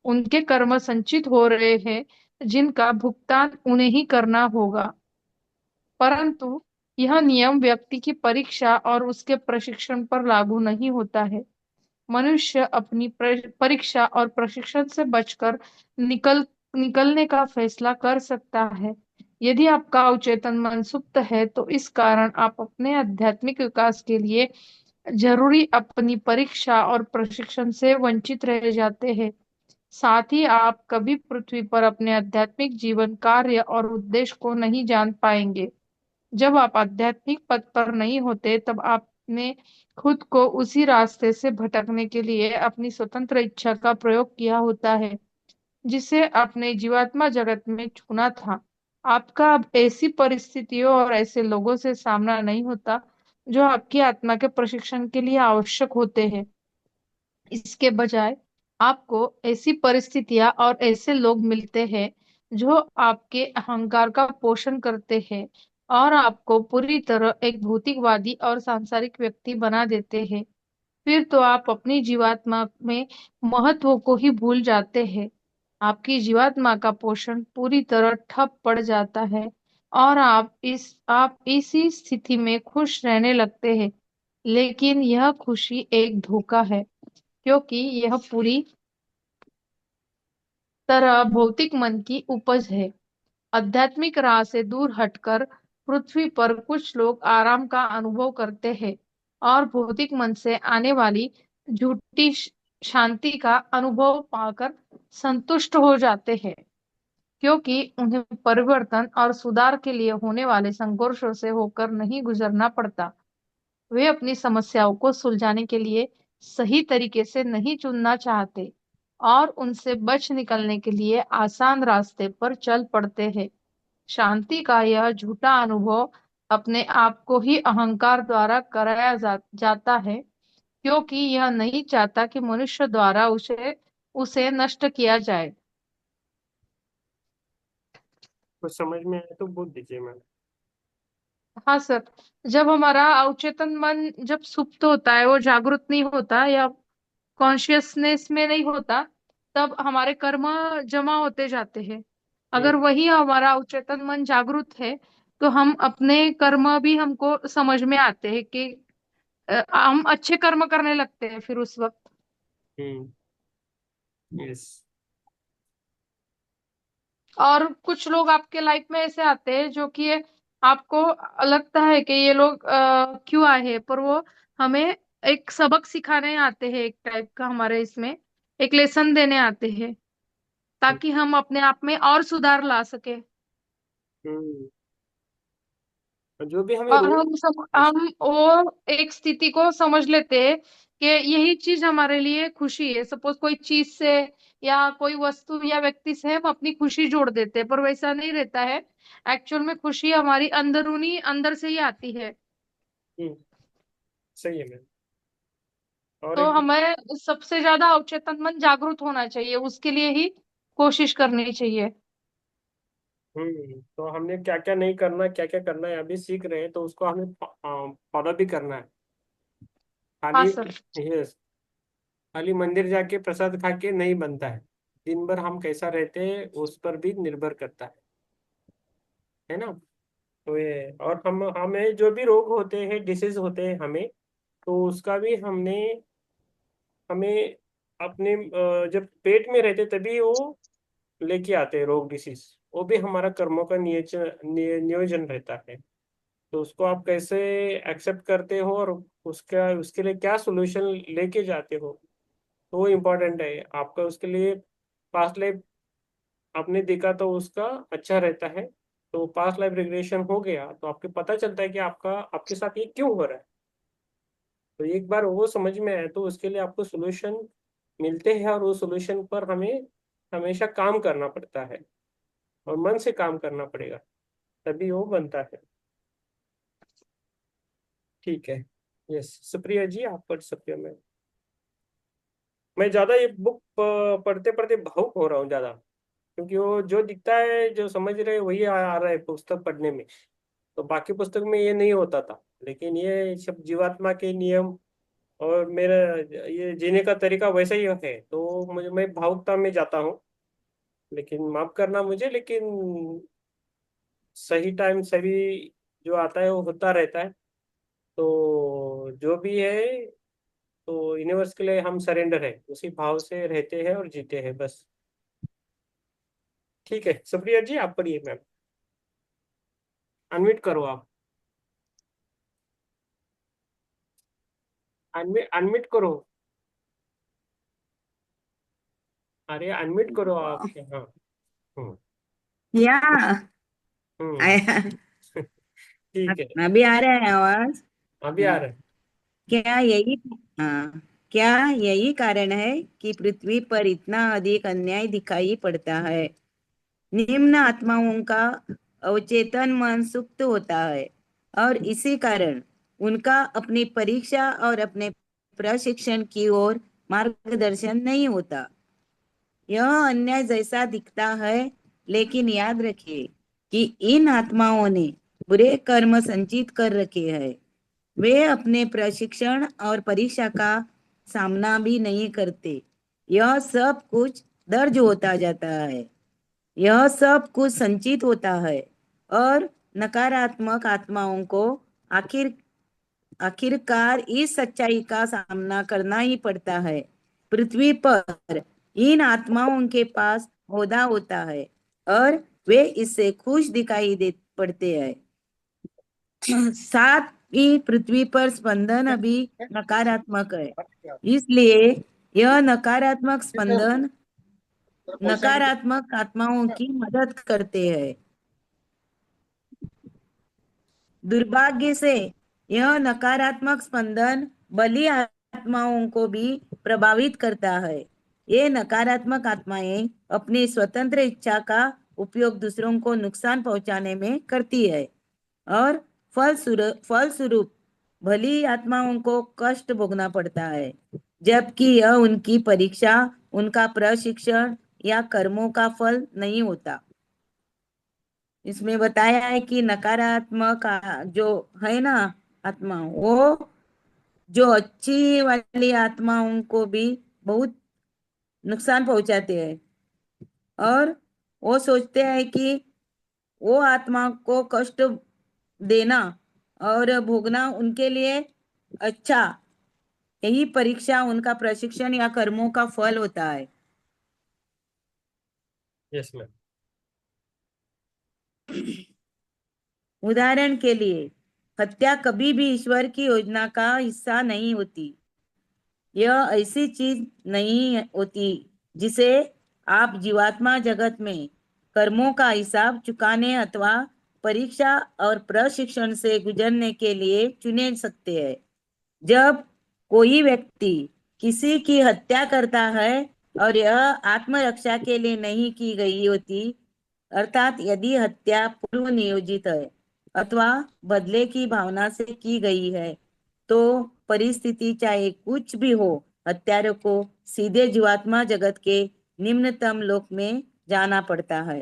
उनके कर्म संचित हो रहे हैं जिनका भुगतान उन्हें ही करना होगा। परंतु यह नियम व्यक्ति की परीक्षा और उसके प्रशिक्षण पर लागू नहीं होता है। मनुष्य अपनी परीक्षा और प्रशिक्षण से बचकर निकलने का फैसला कर सकता है। यदि आपका अवचेतन मन सुप्त है तो इस कारण आप अपने आध्यात्मिक विकास के लिए जरूरी अपनी परीक्षा और प्रशिक्षण से वंचित रह जाते हैं। साथ ही आप कभी पृथ्वी पर अपने आध्यात्मिक जीवन, कार्य और उद्देश्य को नहीं जान पाएंगे। जब आप आध्यात्मिक पथ पर नहीं होते तब आपने खुद को उसी रास्ते से भटकने के लिए अपनी स्वतंत्र इच्छा का प्रयोग किया होता है जिसे आपने जीवात्मा जगत में चुना था। आपका अब ऐसी परिस्थितियों और ऐसे लोगों से सामना नहीं होता जो आपकी आत्मा के प्रशिक्षण के लिए आवश्यक होते हैं। इसके बजाय आपको ऐसी परिस्थितियां और ऐसे लोग मिलते हैं जो आपके अहंकार का पोषण करते हैं और आपको पूरी तरह एक भौतिकवादी और सांसारिक व्यक्ति बना देते हैं। फिर तो आप अपनी जीवात्मा में महत्व को ही भूल जाते हैं। आपकी जीवात्मा का पोषण पूरी तरह ठप पड़ जाता है और आप इसी स्थिति में खुश रहने लगते हैं। लेकिन यह खुशी एक धोखा है, क्योंकि यह पूरी तरह भौतिक मन की उपज है। आध्यात्मिक राह से दूर हटकर पृथ्वी पर कुछ लोग आराम का अनुभव करते हैं और भौतिक मन से आने वाली झूठी शांति का अनुभव पाकर संतुष्ट हो जाते हैं, क्योंकि उन्हें परिवर्तन और सुधार के लिए होने वाले संघर्षों से होकर नहीं गुजरना पड़ता। वे अपनी समस्याओं को सुलझाने के लिए सही तरीके से नहीं चुनना चाहते और उनसे बच निकलने के लिए आसान रास्ते पर चल पड़ते हैं। शांति का यह झूठा अनुभव अपने आप को ही अहंकार द्वारा कराया जाता है, क्योंकि यह नहीं चाहता कि मनुष्य द्वारा उसे उसे नष्ट किया जाए। कुछ समझ में आया तो बोल दीजिए मैम। हाँ सर, जब हमारा अवचेतन मन जब सुप्त होता है, वो जागृत नहीं होता या कॉन्शियसनेस में नहीं होता, तब हमारे कर्म जमा होते जाते हैं। हम्म। अगर वही हमारा अवचेतन मन जागृत है, तो हम अपने कर्म भी हमको समझ में आते हैं कि हम अच्छे कर्म करने लगते हैं फिर उस वक्त। हम्म। यस। और कुछ लोग आपके लाइफ में ऐसे आते हैं जो कि आपको लगता है कि ये लोग क्यों आए हैं, पर वो हमें एक सबक सिखाने आते हैं, एक टाइप का हमारे इसमें एक लेसन देने आते हैं, ताकि हम अपने आप में और सुधार ला सके। हम्म। जो भी हमें और रोग। यस। हम वो एक स्थिति को समझ लेते हैं कि यही चीज हमारे लिए खुशी है। सपोज कोई चीज से या कोई वस्तु या व्यक्ति से हम अपनी खुशी जोड़ देते हैं, पर वैसा नहीं रहता है। एक्चुअल में खुशी हमारी अंदरूनी अंदर से ही आती है। हम्म। सही है मैम। और तो एक। हमें सबसे ज्यादा अवचेतन मन जागरूक होना चाहिए, उसके लिए ही कोशिश करनी चाहिए। तो हमने क्या क्या नहीं करना, क्या क्या करना है अभी सीख रहे हैं, तो उसको हमें फॉलो भी करना है। हाँ खाली। सर। यस। खाली मंदिर जाके प्रसाद खा के नहीं बनता है। दिन भर हम कैसा रहते हैं उस पर भी निर्भर करता है ना। तो ये, और हम हमें जो भी रोग होते हैं, डिसीज होते हैं हमें, तो उसका भी हमने हमें अपने जब पेट में रहते तभी वो लेके आते हैं रोग डिसीज। वो भी हमारा कर्मों का नियोजन रहता है। तो उसको आप कैसे एक्सेप्ट करते हो और उसका उसके लिए क्या सोल्यूशन लेके जाते हो, तो वो इम्पोर्टेंट है आपका। उसके लिए पास्ट लाइफ आपने देखा तो उसका अच्छा रहता है। तो पास्ट लाइफ रिग्रेशन हो गया तो आपको पता चलता है कि आपका आपके साथ ये क्यों हो रहा है। तो एक बार वो समझ में आए तो उसके लिए आपको सोल्यूशन मिलते हैं, और वो सोल्यूशन पर हमें हमेशा काम करना पड़ता है, और मन से काम करना पड़ेगा, तभी वो बनता है। ठीक है। यस, सुप्रिया जी आप पढ़ सकते हो। मैं ज्यादा ये बुक पढ़ते पढ़ते भावुक हो रहा हूँ ज्यादा, क्योंकि वो जो दिखता है जो समझ रहे हैं वही आ रहा है पुस्तक पढ़ने में। तो बाकी पुस्तक में ये नहीं होता था, लेकिन ये सब जीवात्मा के नियम और मेरा ये जीने का तरीका वैसा ही है, तो मुझे मैं भावुकता में जाता हूँ। लेकिन माफ करना मुझे, लेकिन सही टाइम सभी जो आता है वो होता रहता है। तो जो भी है, तो यूनिवर्स के लिए हम सरेंडर है, उसी भाव से रहते हैं और जीते हैं बस। ठीक है सुप्रिया जी आप पढ़िए मैम। अनम्यूट करो आप। अनम्यूट अनम्यूट करो। अरे अनम्यूट करो आप, हाँ। हम्म। या हम्म। आया। ठीक है। अभी आ रहा है आवाज। अभी आ हाँ, रहा है। क्या यही हाँ क्या यही कारण है कि पृथ्वी पर इतना अधिक अन्याय दिखाई पड़ता है। निम्न आत्माओं का अवचेतन मन सुप्त होता है, और इसी कारण उनका अपनी परीक्षा और अपने प्रशिक्षण की ओर मार्गदर्शन नहीं होता। यह अन्याय जैसा दिखता है, लेकिन याद रखिए कि इन आत्माओं ने बुरे कर्म संचित कर रखे हैं। वे अपने प्रशिक्षण और परीक्षा का सामना भी नहीं करते। यह सब कुछ दर्ज होता जाता है, यह सब कुछ संचित होता है, और नकारात्मक आत्माओं को आखिर आखिरकार इस सच्चाई का सामना करना ही पड़ता है। पृथ्वी पर इन आत्माओं के पास ओहदा होता है, और वे इससे खुश दिखाई दे पड़ते हैं। साथ ही पृथ्वी पर स्पंदन अभी नकारात्मक है, इसलिए यह नकारात्मक स्पंदन पैसा नहीं नकारात्मक आत्माओं की मदद करते हैं। दुर्भाग्य से यह नकारात्मक स्पंदन बली आत्माओं को भी प्रभावित करता है। ये नकारात्मक आत्माएं अपनी स्वतंत्र इच्छा का उपयोग दूसरों को नुकसान पहुंचाने में करती है, और फलस्वरूप भली आत्माओं को कष्ट भोगना पड़ता है, जबकि यह उनकी परीक्षा, उनका प्रशिक्षण या कर्मों का फल नहीं होता। इसमें बताया है कि नकारात्मक जो है ना आत्मा, वो जो अच्छी वाली आत्माओं को भी बहुत नुकसान पहुंचाते हैं, और वो सोचते हैं कि वो आत्मा को कष्ट देना और भोगना उनके लिए अच्छा, यही परीक्षा उनका प्रशिक्षण या कर्मों का फल होता है। Yes ma'am. उदाहरण के लिए, हत्या कभी भी ईश्वर की योजना का हिस्सा नहीं होती। यह ऐसी चीज नहीं होती जिसे आप जीवात्मा जगत में कर्मों का हिसाब चुकाने अथवा परीक्षा और प्रशिक्षण से गुजरने के लिए चुने सकते हैं। जब कोई व्यक्ति किसी की हत्या करता है और यह आत्मरक्षा के लिए नहीं की गई होती, अर्थात यदि हत्या पूर्व नियोजित है अथवा बदले की भावना से की गई है, तो परिस्थिति चाहे कुछ भी हो, हत्यारे को सीधे जीवात्मा जगत के निम्नतम लोक में जाना पड़ता है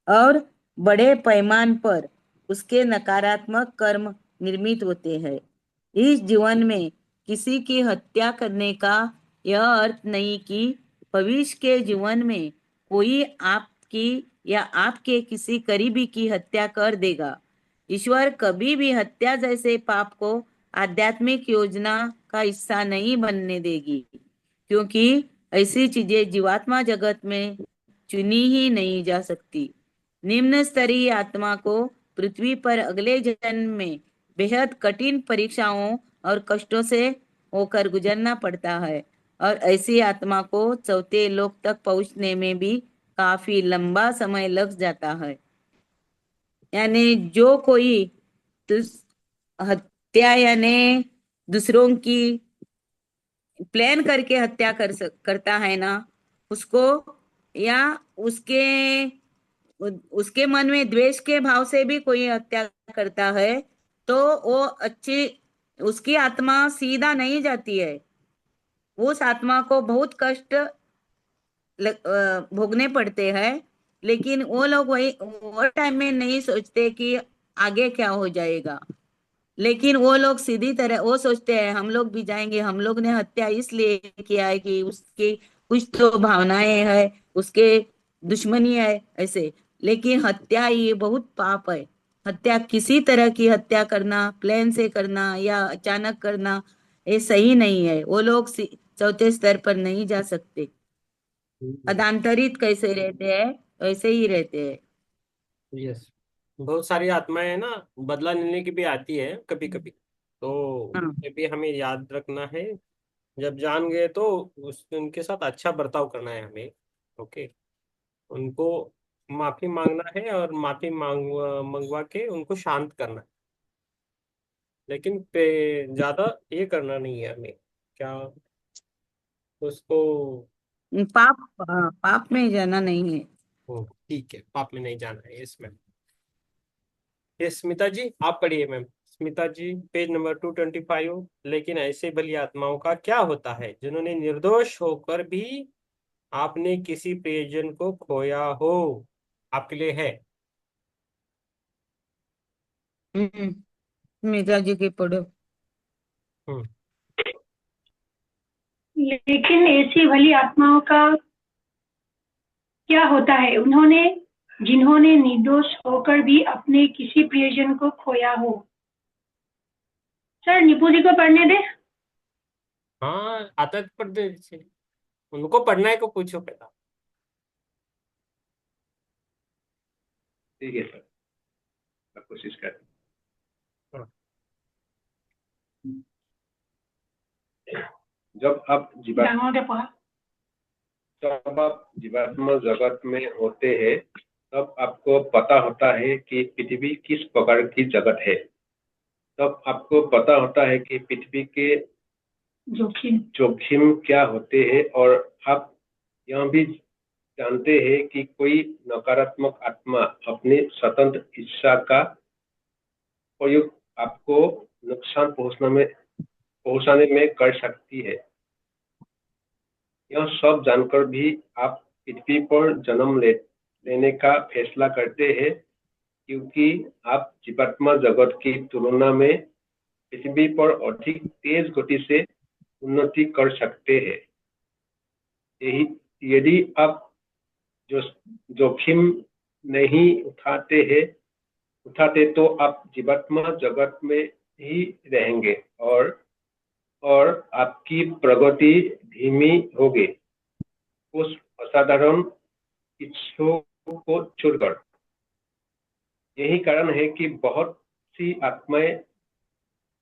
और बड़े पैमाने पर उसके नकारात्मक कर्म निर्मित होते हैं। इस जीवन में किसी की हत्या करने का यह अर्थ नहीं कि भविष्य के जीवन में कोई आपकी या आपके किसी करीबी की हत्या कर देगा। ईश्वर कभी भी हत्या जैसे पाप को आध्यात्मिक योजना का हिस्सा नहीं बनने देगी, क्योंकि ऐसी चीजें जीवात्मा जगत में चुनी ही नहीं जा सकती। निम्न स्तरीय आत्मा को पृथ्वी पर अगले जन्म में बेहद कठिन परीक्षाओं और कष्टों से होकर गुजरना पड़ता है, और ऐसी आत्मा को चौथे लोक तक पहुंचने में भी काफी लंबा समय लग जाता है। यानी जो कोई हत्या यानी दूसरों की प्लान करके हत्या करता है ना, उसको या उसके उसके मन में द्वेष के भाव से भी कोई हत्या करता है, तो वो अच्छी उसकी आत्मा सीधा नहीं जाती है। उस आत्मा को बहुत कष्ट भोगने पड़ते हैं, लेकिन वो लोग वही वो टाइम में नहीं सोचते कि आगे क्या हो जाएगा। लेकिन वो लोग सीधी तरह वो सोचते हैं हम लोग भी जाएंगे, हम लोग ने हत्या इसलिए किया है कि उसकी कुछ तो भावनाएं है, उसके दुश्मनी है ऐसे। लेकिन हत्या ये बहुत पाप है। हत्या किसी तरह की हत्या करना, प्लान से करना या अचानक करना, ये सही नहीं है। वो लोग चौथे स्तर पर नहीं जा सकते। अदांतरित कैसे रहते हैं वैसे ही रहते हैं। यस। बहुत सारी आत्माएं ना बदला लेने की भी आती है कभी कभी, तो हाँ। ये भी हमें याद रखना है। जब जान गए तो उनके साथ अच्छा बर्ताव करना है हमें। ओके। उनको माफी मांगना है और माफी मंगवा के उनको शांत करना है। लेकिन ज्यादा ये करना नहीं है हमें, क्या उसको। पाप, पाप में जाना नहीं है। ठीक है, पाप में नहीं जाना है इसमें। ये स्मिता जी आप पढ़िए मैम। स्मिता जी पेज नंबर 225। लेकिन ऐसे बली आत्माओं का क्या होता है जिन्होंने निर्दोष होकर भी आपने किसी प्रियजन को खोया हो। आपके लिए है। मिता जी की पढ़ो। हम्म। लेकिन ऐसी भली आत्माओं का क्या होता है उन्होंने जिन्होंने निर्दोष होकर भी अपने किसी प्रियजन को खोया हो। सर निपू जी को पढ़ने दे। हाँ आता है तो पढ़ दे इसे। उनको पढ़ना है को पूछो पहला। ठीक है सर, मैं कोशिश कर। हाँ। जब आप डाउनलोड है पढ़ा। जब आप जीवात्मा जगत में होते हैं, तब आपको पता होता है कि पृथ्वी किस प्रकार की जगत है। तब आपको पता होता है कि पृथ्वी के जोखिम जोखिम क्या होते हैं, और आप यह भी जानते हैं कि कोई नकारात्मक आत्मा अपनी स्वतंत्र इच्छा का प्रयोग आपको नुकसान पहुंचाने में कर सकती है। यह सब जानकर भी आप पृथ्वी पर जन्म लेने का फैसला करते हैं, क्योंकि आप जीवात्मा जगत की तुलना में पृथ्वी पर अधिक तेज गति से उन्नति कर सकते हैं। यदि आप जोखिम नहीं उठाते तो आप जीवात्मा जगत में ही रहेंगे और आपकी प्रगति धीमी होगी उस असाधारण इच्छा को छोड़कर। यही कारण है कि बहुत सी आत्माएं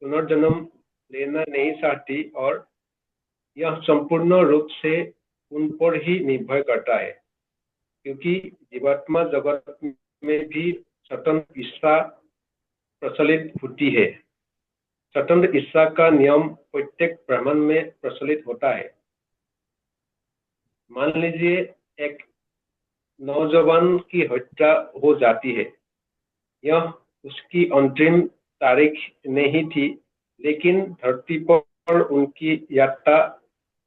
पुनर्जन्म लेना नहीं चाहती और यह संपूर्ण रूप से उन पर ही निर्भर करता है, क्योंकि जीवात्मा जगत में भी स्वतंत्र इच्छा प्रचलित होती है। स्वतंत्र इच्छा का नियम प्रत्येक ब्रह्मांड में प्रचलित होता है। मान लीजिए एक नौजवान की हत्या हो जाती है। यह उसकी अंतिम तारीख नहीं थी, लेकिन धरती पर उनकी यात्रा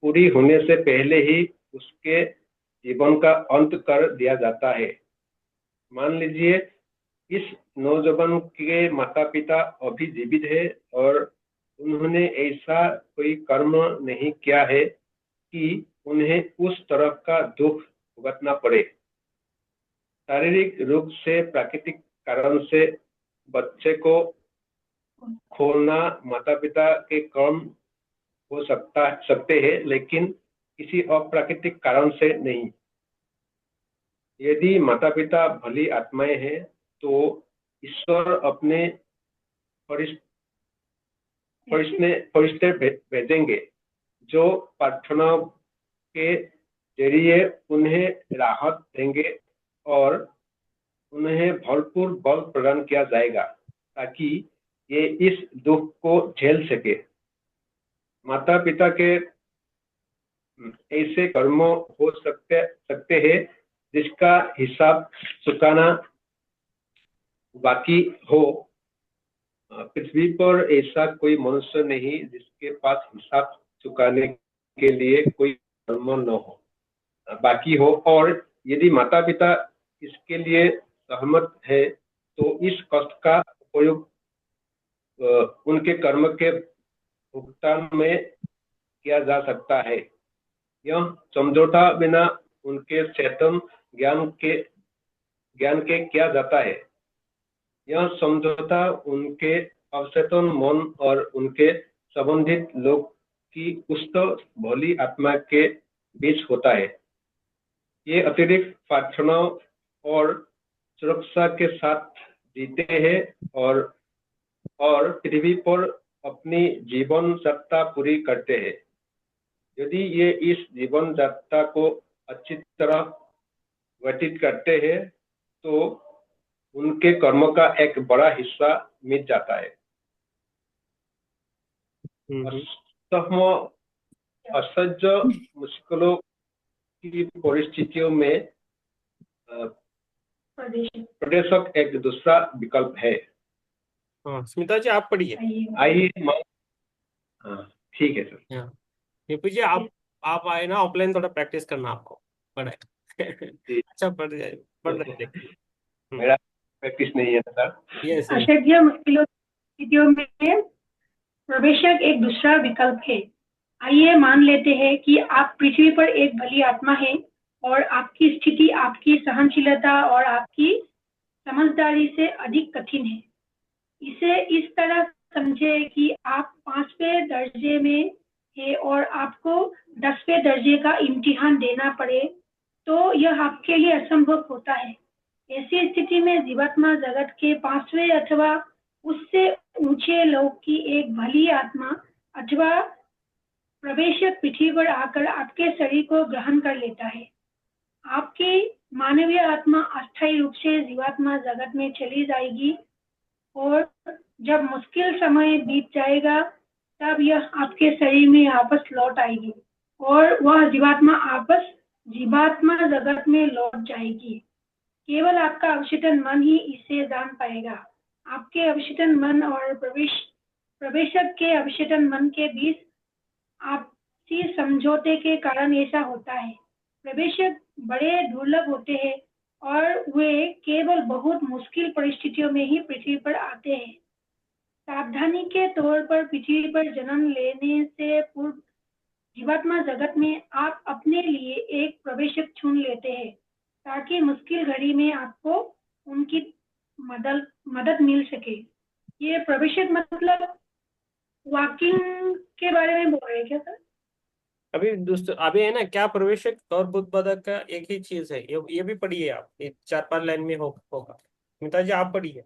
पूरी होने से पहले ही उसके जीवन का अंत कर दिया जाता है। मान लीजिए इस नौजवान के माता पिता अभी जीवित है और उन्होंने ऐसा कोई कर्म नहीं किया है कि उन्हें उस तरह का दुख भुगतना पड़े। शारीरिक रूप से प्राकृतिक कारण से बच्चे को खोना माता पिता के कर्म हो सकते हैं, लेकिन किसी अप्राकृतिक कारण से नहीं। यदि माता पिता भली आत्माएं हैं तो ईश्वर अपने फरिश्ते भेजेंगे जो प्रार्थना के जरिए उन्हें राहत देंगे और उन्हें भरपूर बल प्रदान किया जाएगा ताकि ये इस दुख को झेल सके। माता पिता के ऐसे कर्म हो सकते हैं जिसका हिसाब चुकाना बाकी हो। पृथ्वी पर ऐसा कोई मनुष्य नहीं जिसके पास हिसाब चुकाने के लिए कोई कर्म न हो बाकी हो, और यदि माता पिता इसके लिए सहमत है तो इस कष्ट का उपयोग उनके कर्म के भुगतान में किया जा सकता है। यह समझौता बिना उनके चेतन ज्ञान के किया जाता है। यह समझौता उनके अवचेतन मन और उनके संबंधित लोग की उष्ट भली आत्मा के बीच होता है। ये अतिरिक्त प्रार्थना और सुरक्षा के साथ जीते हैं और पृथ्वी पर अपनी जीवन यात्रा पूरी करते हैं। यदि ये इस जीवन यात्रा को अच्छी तरह व्यतीत करते हैं तो उनके कर्म का एक बड़ा हिस्सा मिट जाता है। असह्य मुश्किलों की परिस्थितियों में प्रदेशक एक दूसरा विकल्प है। स्मिता जी आप पढ़िए। आइए ठीक है सर। निपु जी आप आए ना, ऑफलाइन थोड़ा प्रैक्टिस करना आपको पढ़ाए। अच्छा पढ़ रहे मेरा प्रैक्टिस नहीं है सर। यस असह्य मुश्किलों में प्रवेशक एक दूसरा विकल्प है। आइए मान लेते हैं कि आप पृथ्वी पर एक भली आत्मा है और आपकी स्थिति आपकी सहनशीलता और आपकी समझदारी से अधिक कठिन है। इसे इस तरह समझे कि आप 5वें दर्जे में है और आपको 10वें दर्जे का इम्तिहान देना पड़े तो यह आपके लिए असंभव होता है। ऐसी स्थिति में जीवात्मा जगत के 5वें अथवा उससे ऊंचे लोक की एक भली आत्मा अथवा प्रवेशक पृथ्वी पर आकर आपके शरीर को ग्रहण कर लेता है। आपकी मानवीय आत्मा अस्थायी रूप से जीवात्मा जगत में चली जाएगी और जब मुश्किल समय बीत जाएगा तब यह आपके शरीर में वापस लौट आएगी और वह जीवात्मा जगत में लौट जाएगी। केवल आपका अवचेतन मन ही इसे जान पाएगा। आपके अवचेतन मन और प्रवेशक के अवचेतन मन के बीच आपसी समझौते के कारण ऐसा होता है। प्रवेशक बड़े दुर्लभ होते हैं और वे केवल बहुत मुश्किल परिस्थितियों में ही पृथ्वी पर आते हैं। सावधानी के तौर पर पृथ्वी पर जन्म लेने से पूर्व जीवात्मा जगत में आप अपने लिए एक प्रवेशक चुन लेते हैं ताकि मुश्किल घड़ी में आपको उनकी मदद मदद मिल सके। ये प्रवेशक मतलब वॉकिंग के बारे में बोल रहे हैं क्या सर? अभी है ना, क्या प्रवेशक और बुद्धबाधा का एक ही चीज है। ये भी पढ़िए आप, ये 4-5 लाइन में होगा। मिता जी आप पढ़िए।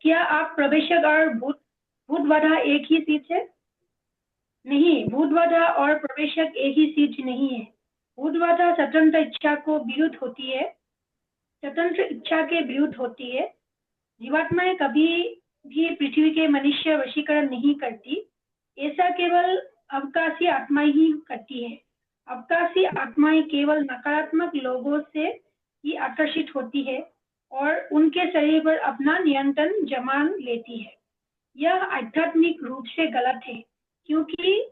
क्या आप प्रवेशक और भूत बाधा एक ही चीज है? नहीं, भूत बाधा और प्रवेशक एक ही चीज नहीं है। भूत बाधा स्वतंत्र इच्छा को विरुद्ध होती है, स्वतंत्र इच्छा के विरुद्ध होती है। जीवात्माएं कभी भी पृथ्वी के मनुष्य वशीकरण नहीं करती, ऐसा केवल अवकाशी आत्माएं ही करती है। अवकाशी आत्माएं केवल नकारात्मक लोगों से ही आकर्षित होती है और उनके शरीर पर अपना नियंत्रण जमा लेती है। यह आध्यात्मिक रूप से गलत है, क्योंकि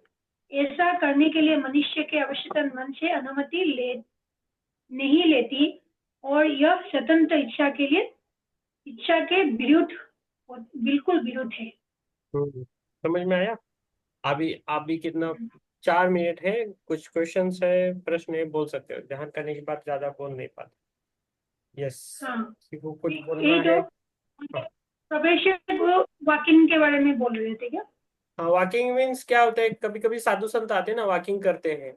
ऐसा करने के लिए मनुष्य के अवचेतन मन से अनुमति नहीं लेती और यह स्वतंत्र इच्छा के विरुद्ध, बिल्कुल विरुद्ध है। समझ में आया? अभी कितना 4 मिनट है। कुछ क्वेश्चंस है, प्रश्न है, बोल सकते हो। ध्यान करने की बात ज्यादा बोल नहीं पाते। यस, हाँ, किसी को कुछ यही बोलना तो है? हाँ, प्रवेशक वॉकिंग के बारे में बोल रहे थे क्या? हाँ, वॉकिंग मीन्स क्या होता है, कभी कभी साधु संत आते हैं ना, वॉकिंग करते हैं,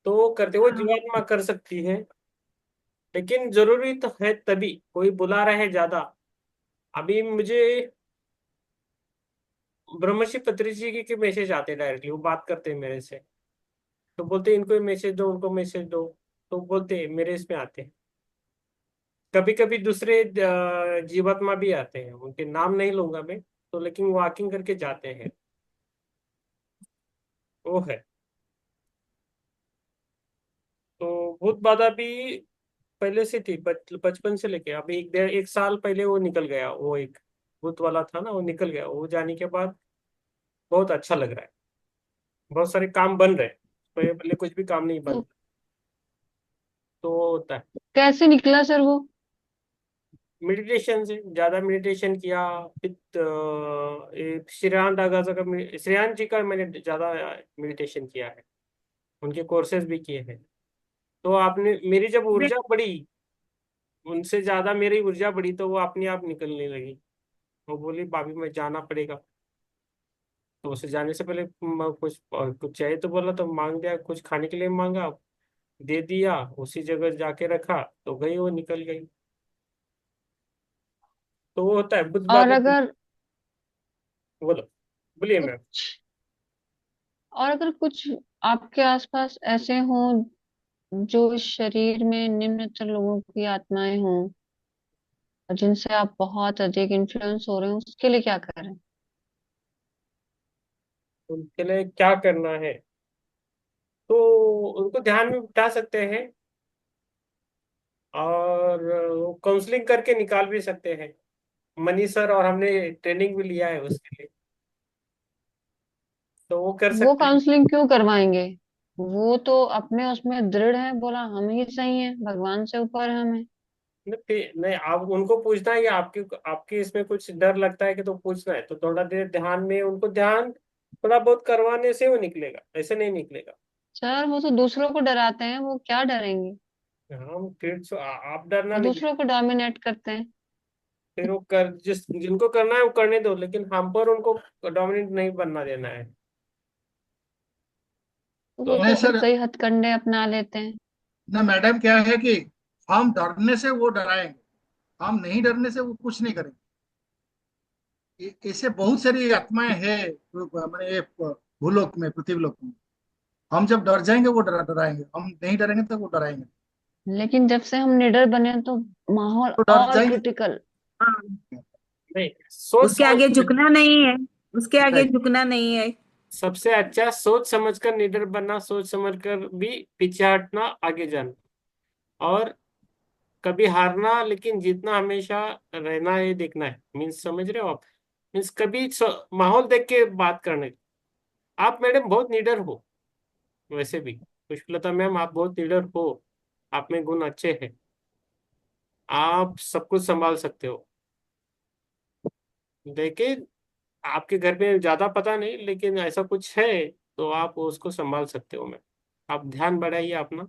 तो वो करते, वो हाँ, जीवात्मा कर सकती है, लेकिन जरूरी तो है तभी कोई बुला रहा है ज्यादा। अभी मुझे ब्रह्मश्री पत्री जी के मैसेज आते हैं डायरेक्टली, वो बात करते हैं मेरे से, तो बोलते हैं इनको मैसेज दो, उनको मैसेज दो, तो बोलते हैं मेरे इसमें आते हैं। कभी कभी दूसरे जीवात्मा भी आते हैं, उनके नाम नहीं लूंगा मैं, तो लेकिन वॉकिंग करके जाते हैं, वो है। तो भूत बाधा भी पहले से थी, बचपन से लेके अभी 1 साल पहले वो निकल गया। वो एक भूत वाला था ना, वो निकल गया। वो जाने के बाद बहुत अच्छा लग रहा है, बहुत सारे काम बन रहे हैं। पहले कुछ भी काम नहीं बन, तो तो वो होता है। कैसे निकला सर वो? मेडिटेशन से, ज्यादा मेडिटेशन किया। फिर श्रेयान दागा का श्रेयान जी का मैंने ज्यादा मेडिटेशन किया है, उनके कोर्सेज भी किए हैं। तो आपने, मेरी जब ऊर्जा बढ़ी, उनसे ज्यादा मेरी ऊर्जा बढ़ी, तो वो अपने आप निकलने लगी। वो बोली भाभी मैं जाना पड़ेगा। तो उसे जाने से पहले कुछ चाहिए तो बोला, तो मांग दिया, कुछ खाने के लिए मांगा, दे दिया, उसी जगह जाके रखा, तो गई, वो निकल गई। तो वो होता है बुद्ध और बाबा। अगर बोलो, बोलिए मैम। कुछ और अगर कुछ आपके आसपास ऐसे हों जो इस शरीर में निम्नतर लोगों की आत्माएं हों और जिनसे आप बहुत अधिक इन्फ्लुएंस हो रहे हो, उसके लिए क्या करें? उनके लिए क्या करना है, तो उनको ध्यान में बिठा सकते हैं, और वो काउंसलिंग करके निकाल भी सकते हैं। मनी सर और हमने ट्रेनिंग भी लिया है उसके लिए, तो वो कर वो सकते हैं। काउंसलिंग क्यों करवाएंगे? वो तो अपने उसमें दृढ़ है, बोला हम ही सही है, भगवान से ऊपर है हमें। नहीं, आप उनको पूछना है, या आपके आपके इसमें कुछ डर लगता है कि, तो पूछना है, तो थोड़ा देर ध्यान में उनको ध्यान थोड़ा बहुत करवाने से वो निकलेगा, ऐसे नहीं निकलेगा। सर वो तो दूसरों को डराते हैं, वो क्या डरेंगे? हम फिर आप डरना वो नहीं। दूसरों को डोमिनेट करते हैं। फिर वो कर, जिनको करना है वो करने दो, लेकिन हम पर उनको डोमिनेट नहीं बनना देना है। तो वो तो तो नहीं फिर सर, कई हथकंडे अपना लेते हैं। ना मैडम, क्या है कि हम डरने से वो डराएंगे, हम नहीं डरने से वो कुछ नहीं करेंगे। ऐसे बहुत सारी आत्माएं हैं मैंने ये भूलोक में, पृथ्वी लोक में। हम जब डर जाएंगे वो डराएंगे, हम नहीं डरेंगे तो वो डराएंगे। लेकिन जब से हम निडर बने तो माहौल तो डर और जाएंगे। क्रिटिकल। हाँ, नहीं, सोच उसके समझ आगे कर, झुकना नहीं है, उसके आगे राइट। झुकना नहीं है। सबसे अच्छा सोच समझ कर निडर बनना, सोच समझ कर भी पीछे हटना, आगे जाना, और कभी हारना लेकिन जीतना हमेशा रहना, ये देखना है। मीन्स समझ रहे हो आप? मीन्स कभी माहौल देख के बात करने। आप मैडम बहुत निडर हो, वैसे भी पुष्पलता मैम आप बहुत निडर हो, आप में गुण अच्छे हैं, आप सब कुछ संभाल सकते हो। लेकिन आपके घर में ज्यादा पता नहीं, लेकिन ऐसा कुछ है तो आप उसको संभाल सकते हो। मैं, आप ध्यान बढ़ाइए अपना,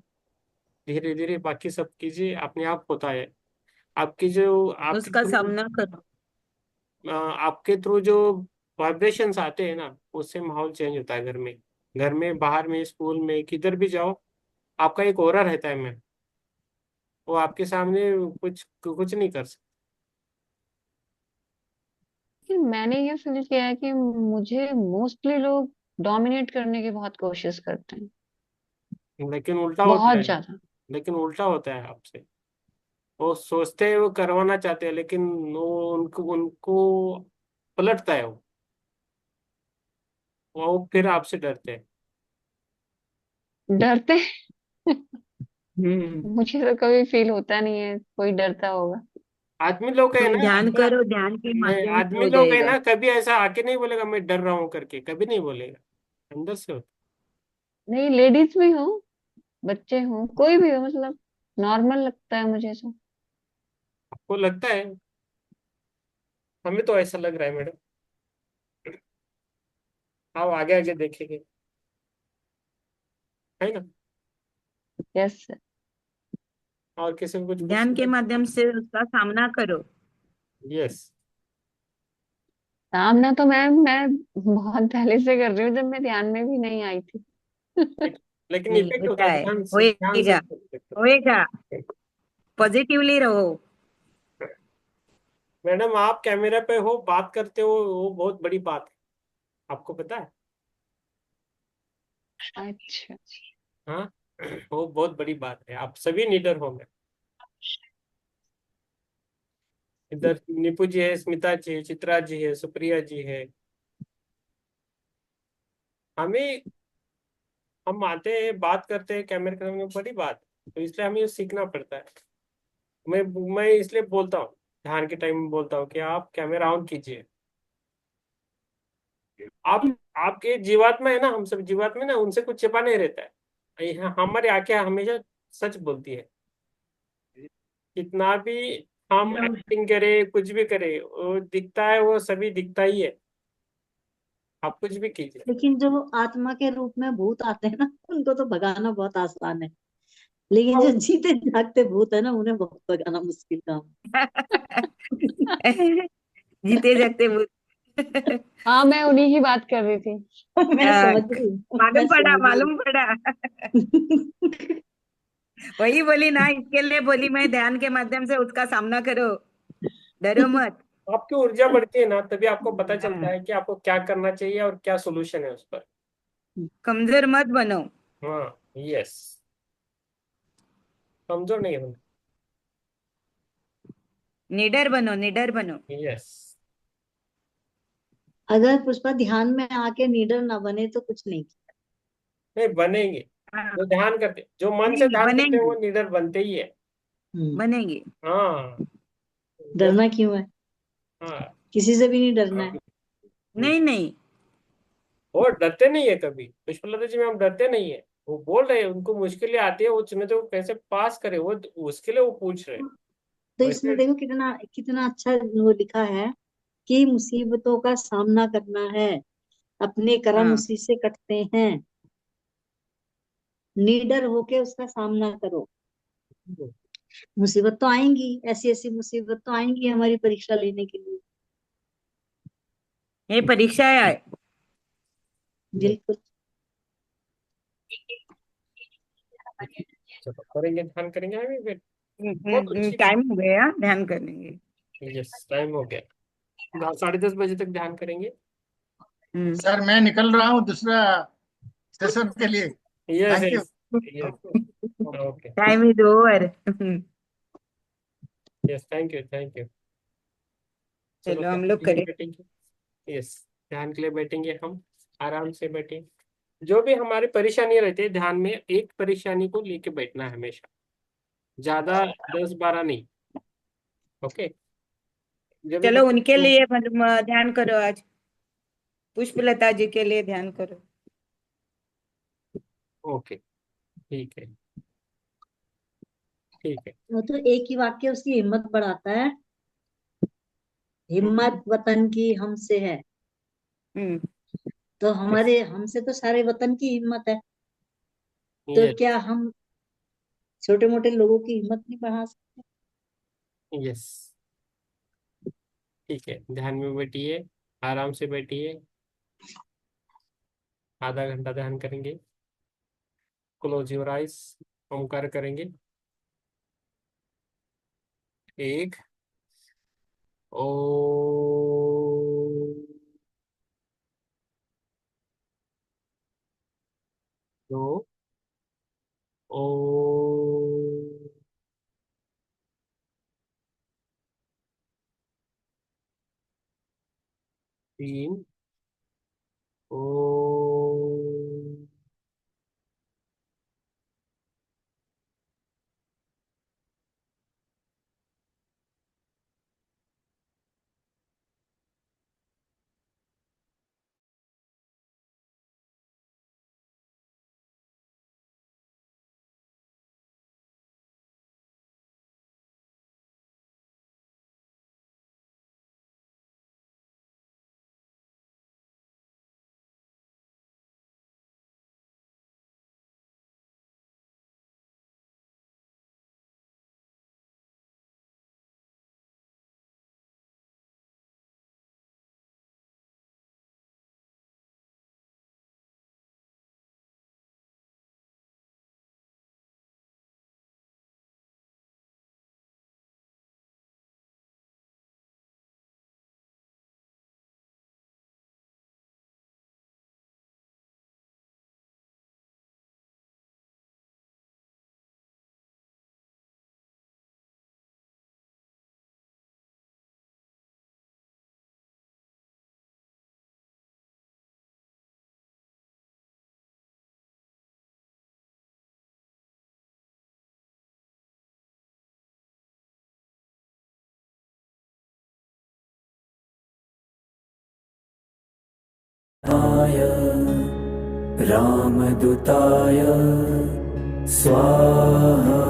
धीरे धीरे बाकी सब कीजिए, अपने आप होता है। आपकी जो आपके उसका थ्रू सामना करो। आपके थ्रू जो वाइब्रेशंस आते हैं ना, उससे माहौल चेंज होता है घर में। घर में, बाहर में, स्कूल में, किधर भी जाओ, आपका एक ऑरा रहता है। मैं, वो आपके सामने कुछ कुछ नहीं कर कि मैंने ये फील किया है कि मुझे मोस्टली लोग डोमिनेट करने की बहुत कोशिश करते हैं, सकते, लेकिन उल्टा होता बहुत है। ज्यादा। लेकिन उल्टा होता है आपसे। वो सोचते हैं वो करवाना चाहते हैं, लेकिन वो उनको उनको पलटता है वो फिर आपसे डरते हैं। डरते हैं। हम्म। मुझे तो कभी फील होता नहीं है कोई डरता होगा। आदमी लोग है तुम ना ध्यान ऐसा। करो, ध्यान के मैं, माध्यम से आदमी हो लोग है जाएगा। ना, कभी ऐसा आके नहीं बोलेगा मैं डर रहा हूँ करके, कभी नहीं बोलेगा। अंदर से होता। नहीं, लेडीज भी हो, बच्चे हो, कोई भी हो, मतलब नॉर्मल लगता है मुझे तो। आपको लगता है, हमें तो ऐसा लग रहा है मैडम। आप आगे आगे देखेंगे, है ना। यस। और किसी को कुछ ध्यान के पूछना? माध्यम से उसका सामना करो। यस। सामना तो मैं बहुत पहले से कर रही हूँ, जब मैं ध्यान में भी नहीं आई थी। लेकिन नहीं इफेक्ट होता होता है, है, ध्यान से होएगा, effect होता होएगा। है। पॉजिटिवली रहो। मैडम, आप कैमरा पे हो, बात करते हो, वो बहुत बड़ी बात है। आपको पता है? अच्छा। हाँ। वो बहुत बड़ी बात है। आप सभी लीडर होंगे। इधर निपू जी है, स्मिता जी है, चित्रा जी है, सुप्रिया जी है। हमें, हम आते हैं, बात करते हैं कैमरे के सामने, बड़ी बात है। तो इसलिए हमें सीखना पड़ता है। मैं मैं इसलिए बोलता हूँ, ध्यान के टाइम में बोलता हूँ कि आप कैमरा ऑन कीजिए। आप, आपके जीवात्मा है ना, हम सब जीवात्मा है ना, उनसे कुछ छिपा नहीं रहता है। हमारी आंखें हमेशा सच बोलती है। कितना भी हम एक्टिंग करें, कुछ भी करें, वो दिखता है, वो सभी दिखता ही है। आप कुछ भी कीजिए। लेकिन जो आत्मा के रूप में भूत आते हैं ना, उनको तो भगाना बहुत आसान है। लेकिन जो हाँ, जीते जागते भूत है ना, उन्हें बहुत भगाना मुश्किल काम जीते जागते भूत। हाँ, मैं उन्हीं की बात कर रही थी। है। मैं समझ रही हूँ, मैं मालूम पड़ा, समझ रही मालूम पड़ा। हूँ। वही बोली ना, इसके लिए बोली मैं, ध्यान के माध्यम से उसका सामना करो, डरो मत। आपकी ऊर्जा बढ़ती है ना, तभी आपको पता चलता हाँ, है कि आपको क्या करना चाहिए और क्या सोल्यूशन है उस पर। कमजोर मत बनो। हाँ। यस। कमजोर नहीं होना। निडर बनो, निडर बनो। यस। अगर पुष्पा ध्यान में आके नीडर ना बने तो कुछ नहीं। नहीं बनेंगे। हाँ, जो ध्यान करते, जो मन से बनेंगे, ध्यान करते हैं, वो बनेंगे, लीडर बनते ही है। हम्म। बनेंगे। हाँ। जब, डरना क्यों है? हाँ, किसी से भी नहीं डरना है। नहीं नहीं। वो डरते नहीं है कभी। पुष्पलता जी में हम डरते नहीं है। वो बोल रहे हैं, उनको मुश्किलें आती है, वो चुनौती को कैसे पास करे, वो उसके लिए वो पूछ रहे हैं। तो इसमें वैसे, देखो कितना कितना अच्छा वो लिखा है कि मुसीबतों का सामना करना है, अपने कर्म हाँ, उसी से कटते हैं, निडर होके उसका सामना करो। मुसीबत तो आएंगी, ऐसी ऐसी मुसीबत तो आएंगी हमारी परीक्षा लेने के लिए। ये परीक्षा है। बिल्कुल। चलो करेंगे, ध्यान करेंगे हमें फिर। बहुत अच्छी बात। टाइम हो गया, ध्यान करेंगे। यस, टाइम हो गया। 10:30 बजे तक ध्यान करेंगे। हम्म। सर मैं निकल रहा हूँ दूसरा सेशन के लिए। Yes thank you. Yes. Yes. Okay. Time is over. Yes, thank you, thank you. चलो चलो हम ध्यान लोग के लिए करें। बैठेंगे। यस। ध्यान के लिए बैठेंगे हम, आराम से बैठे। जो भी हमारी परेशानी रहती है, ध्यान में एक परेशानी को लेके बैठना है हमेशा, ज्यादा 10-12 नहीं। ओके। जब भी चलो उनके मतलब, लिए मतलब ध्यान करो आज। पुष्पलता जी के लिए ध्यान करो। ओके, ठीक है। ठीक है। वो तो एक ही वाक्य उसकी हिम्मत बढ़ाता है। हिम्मत वतन की हमसे है, हम्म, तो यस हमारे हमसे तो सारे वतन की हिम्मत है। तो यस क्या हम छोटे मोटे लोगों की हिम्मत नहीं बढ़ा सकते? यस। ठीक है, ध्यान में बैठिए, आराम से बैठिए, आधा घंटा ध्यान करेंगे। क्लोज योर आइज, ओमकार करेंगे। एक, ओ, दो, ओ, तीन, ओ, रामदूताय स्वाहा।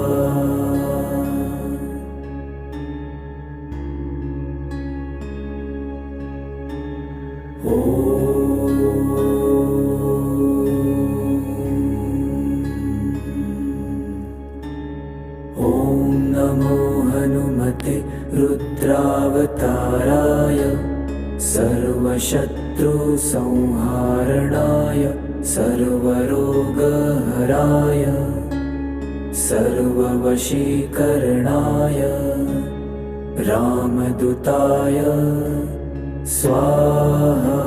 ॐ नमो हनुमते रुद्रावताराय सर्वशत्रुसंहारणाय सर्वरोगहराय सर्ववशीकरणाय रामदूताय स्वाहा।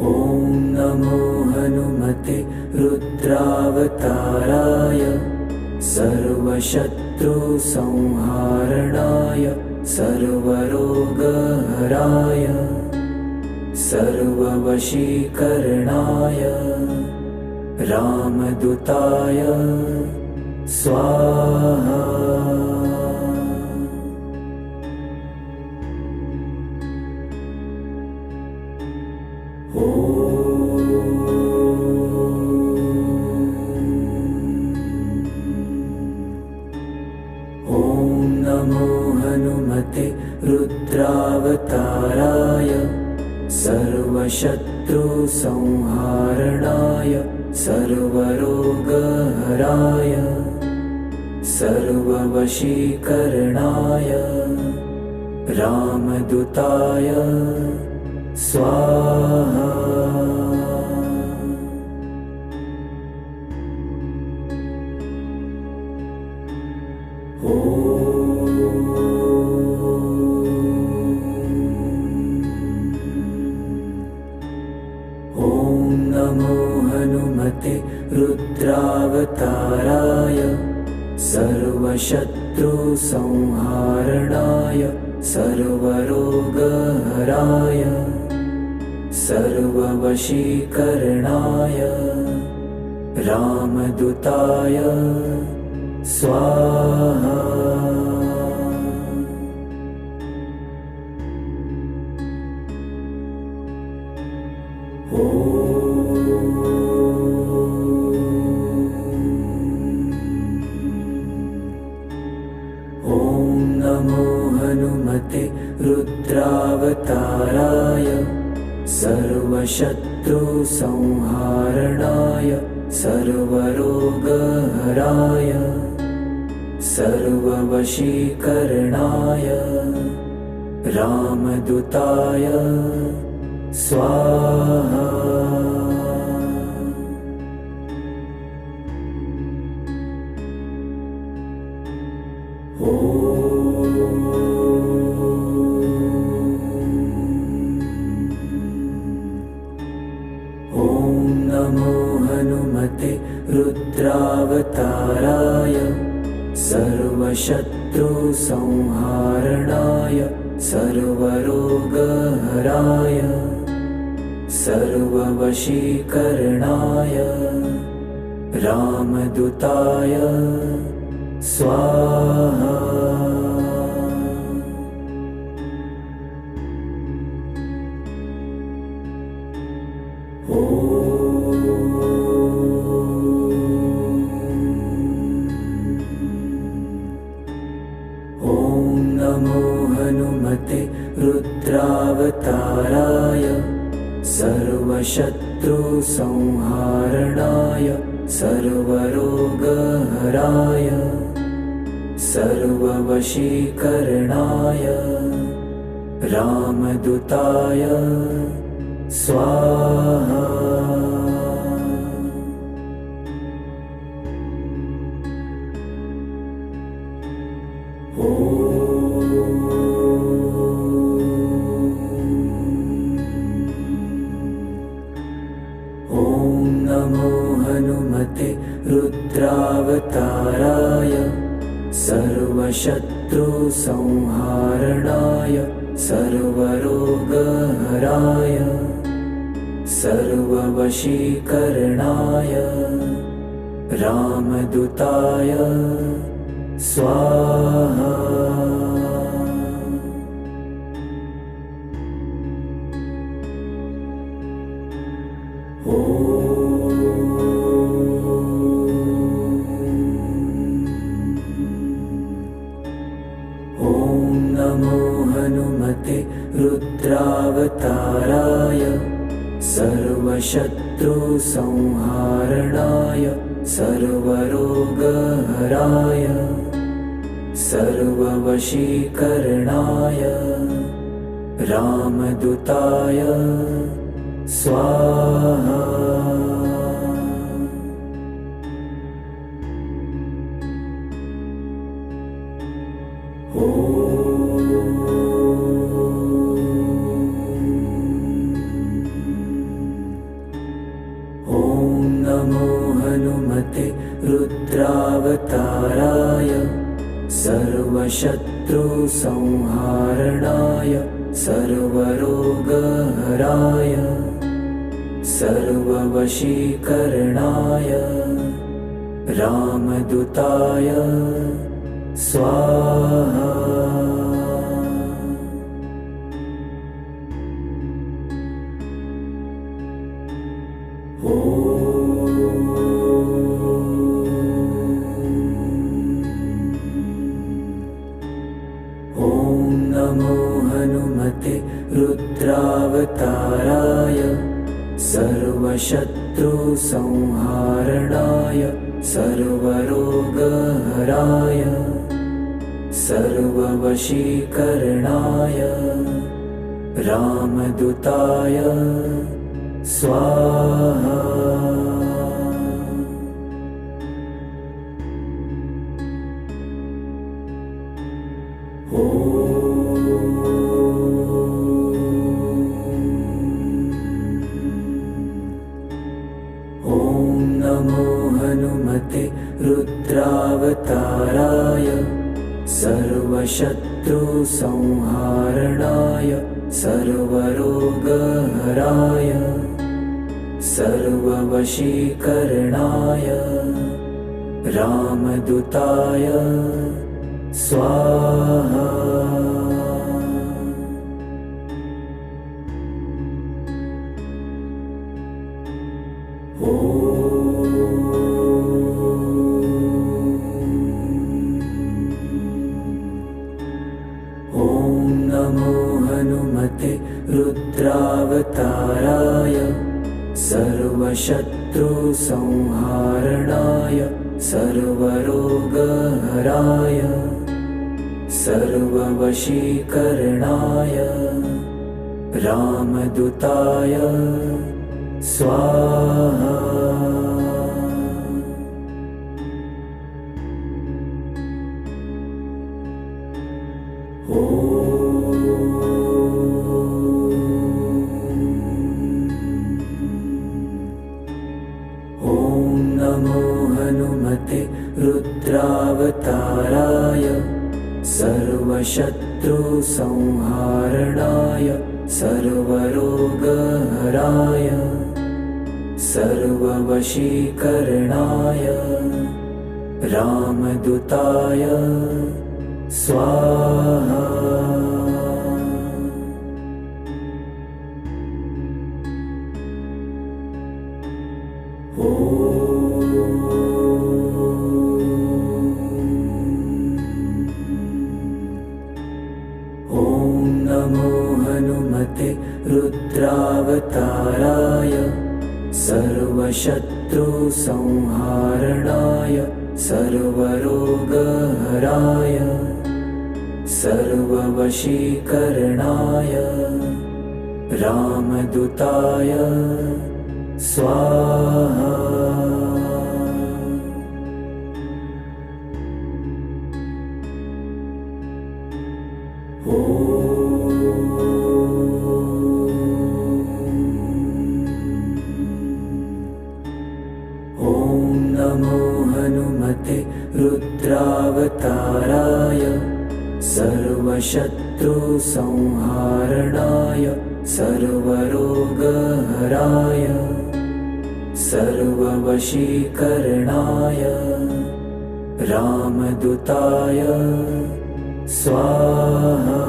ॐ नमो हनुमते रुद्रावताराय सर्वशत्रुसंहारणाय सर्वरोगहराय सर्ववशीकरणाय रामदूताय स्वाहा। ॐ नमो हनुमते रुद्रावताराय सर्वशत्रुसंहारणाय सर्वरोगहराय सर्ववशीकरणाय रामदूताय स्वाहा। ॐ नमो हनुमते रुद्रावताराय सर्वशत्रुसंहारणाय सर्वरोगहराय सर्ववशीकरणाय रामदूताय स्वाहा ॐ नमो हनुमते रुद्रावताराय सर्वशत्रुसंहारणाय सर्वरोगहराय सर्ववशीकरणाय रामदूताय स्वाहा ॐ नमो हनुमते रुद्रावताराय सर्वशत्रुसंहारणाय सर्वरोगहराय सर्ववशीकरणाय रामदूताय स्वाहा ॐ नमो हनुमते रुद्रावताराय सर्वशत्रुसंहारणाय सर्वरोगहराय सर्ववशीकरणाय रामदूताय स्वाहा ॐ नमो हनुमते रुद्रावताराय सर्वशत्रुसंहारणाय सर्वरोगहराय सर्ववशीकरणाय रामदूताय स्वाहा ॐ नमो हनुमते रुद्रावताराय सर्वशत्रुसंहारणाय सर्वरोगहराय सर्ववशीकरणाय रामदूताय स्वाहा ॐ नमो हनुमते रुद्रावताराय सर्वशत्रुसंहारणाय सर्वरोगहराय सर्ववशीकरणाय रामदूताय स्वाहा ॐ नमो हनुमते रुद्रावताराय सर्वशत्रुसंहारणाय सर्वरोगहराय सर्ववशीकरणाय रामदूताय स्वाहा ॐ नमो हनुमते रुद्रावताराय सर्वशत्रुसंहारणाय सर्वरोगहराय सर्ववशीकरणाय रामदूताय स्वाहा। ॐ नमो हनुमते रुद्रावताराय सर्वशत्रुसंहारणाय सर्वरोगहराय सर्ववशीकरणाय रामदूताय स्वाहा। ॐ नमो हनुमते रुद्रावताराय सर्वशत्रुसंहारणाय सर्वरोगहराय सर्ववशीकरणाय रामदूताय स्वाहा। ॐ नमो हनुमते रुद्रावताराय सर्वशत्रुसंहारणाय सर्वरोगहराय सर्ववशीकरणाय रामदूताय स्वाहा। ॐ नमो हनुमते रुद्रावताराय सर्वशत्रुसंहारणाय सर्वरोगहराय सर्ववशीकरणाय रामदूताय स्वाहा।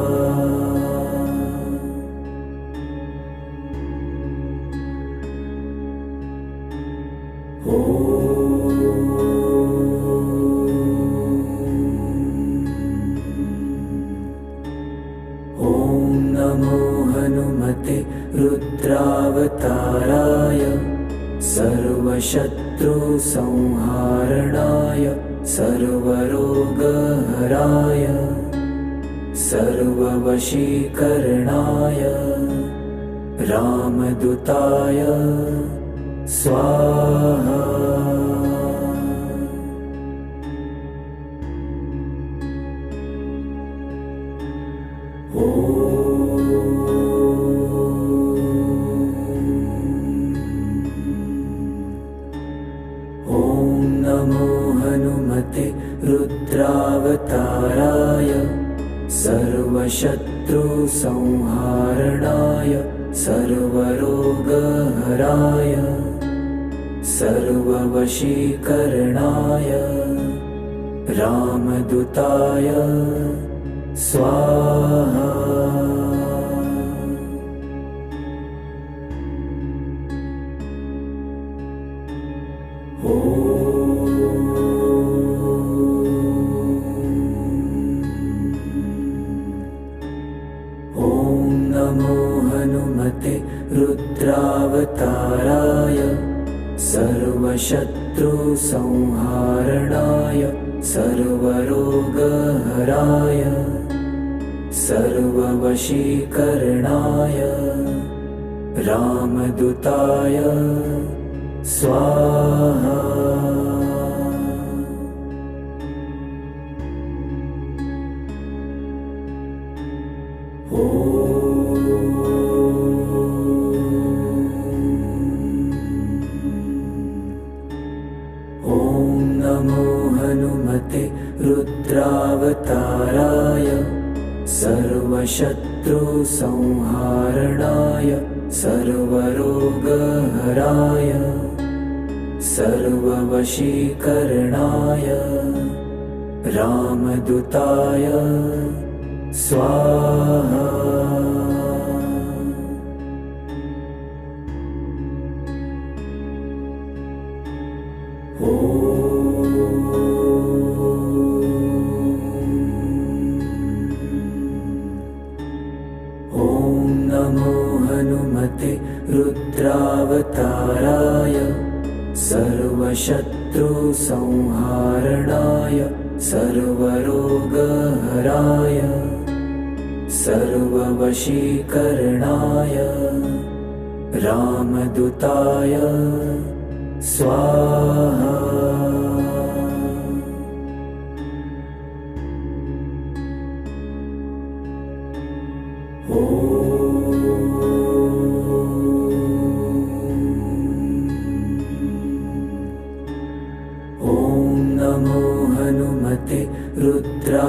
ॐ नमो हनुमते रुद्रावताराय सर्वशत्रुसंहारणाय सर्वरोगहराय सर्ववशीकरणाय रामदूताय स्वाहा। ॐ नमो हनुमते रुद्रावताराय सर्वशत्रुसंहारणाय सर्वरोगहराय सर्ववशीकरणाय रामदूताय स्वाहा। ॐ नमो हनुमते रुद्रावताराय सर्वशत्रुसंहारणाय सर्वरोगहराय सर्ववशीकरणाय रामदूताय स्वाहा। ॐ नमो हनुमते रुद्रावताराय सर्वशत्रुसंहारणाय सर्वरोगहराय सर्ववशीकरणाय रामदूताय स्वाहा। ॐ नमो हनुमते रुद्रावताराय सर्वशत्रुसंहारणाय सर्वरोगहराय सर्ववशीकरणाय रामदूताय स्वाहा। ॐ नमो हनुमते रुद्रावताराय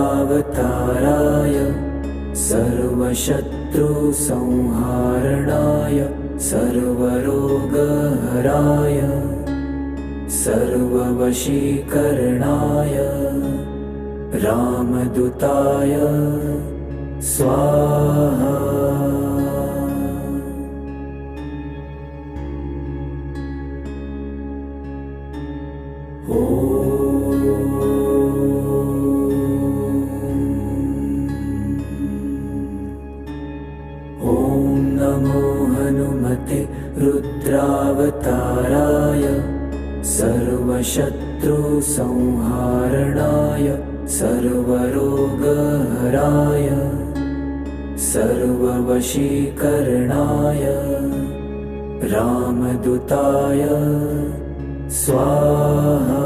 सर्वशत्रुसंहारणाय सर्वरोगहराय सर्ववशीकरणाय रामदूताय स्वाहा। ॐ नमो हनुमते रुद्रावताराय सर्वशत्रुसंहारणाय सर्वरोगहराय सर्ववशीकरणाय रामदूताय स्वाहा।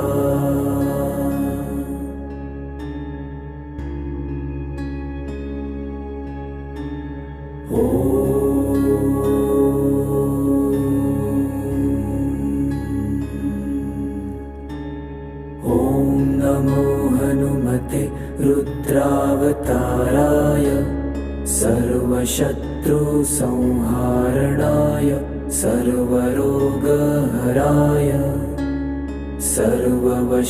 ॐ नमो हनुमते रुद्रावताराय सर्वशत्रुसंहारणाय सर्वरोगहराय सर्ववशीकरणाय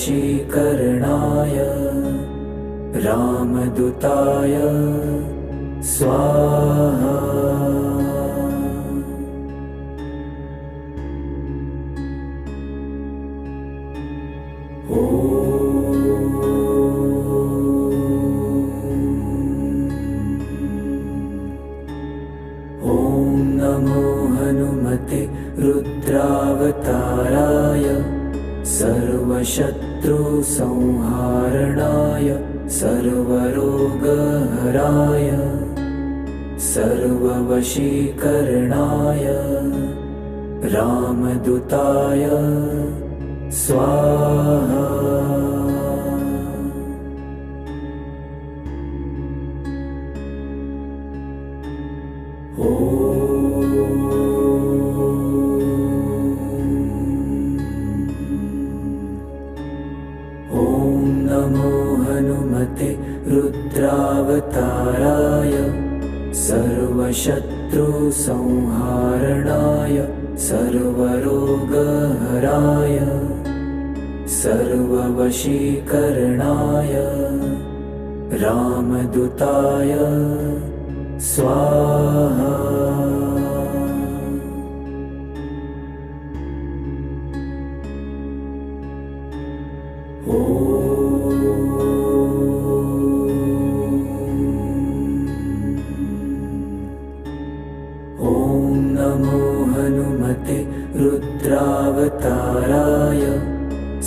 रामदूताय स्वाहा। ॐ नमो हनुमते रुद्रावताराय सर्वशत्रुसंहारणाय सर्वरोगहराय सर्ववशीकरणाय रामदूताय स्वाहा। ॐ नमो हनुमते रुद्रावताराय सर्वशत्रुसंहारणाय सर्वरोगहराय सर्ववशीकरणाय रामदूताय स्वाहा। ॐ नमो हनुमते रुद्रावताराय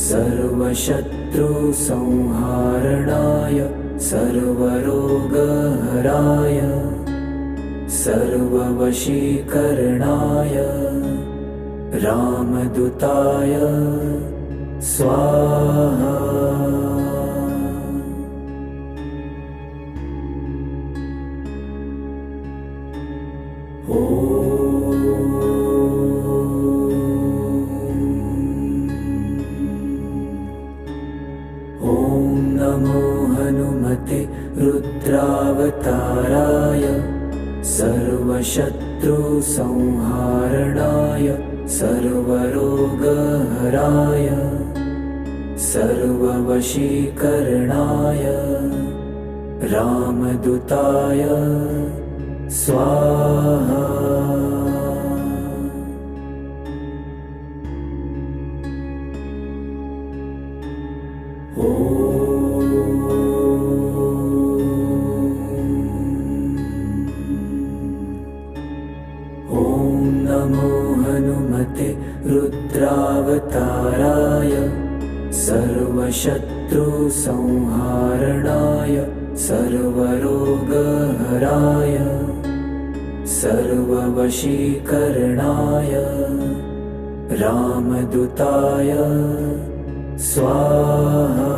सर्वशत्रुसंहारणाय सर्वरोगहराय सर्ववशीकरणाय रामदूताय स्वाहा। ॐ नमो हनुमते रुद्रावताराय सर्वशत्रुसंहारणाय सर्वरोगहराय सर्ववशीकरणाय रामदूताय स्वाहा। ॐ नमो हनुमते रुद्रावताराय सर्वशत्रुसंहारणाय सर्वरोगहराय सर्ववशीकरणाय रामदूताय स्वाहा।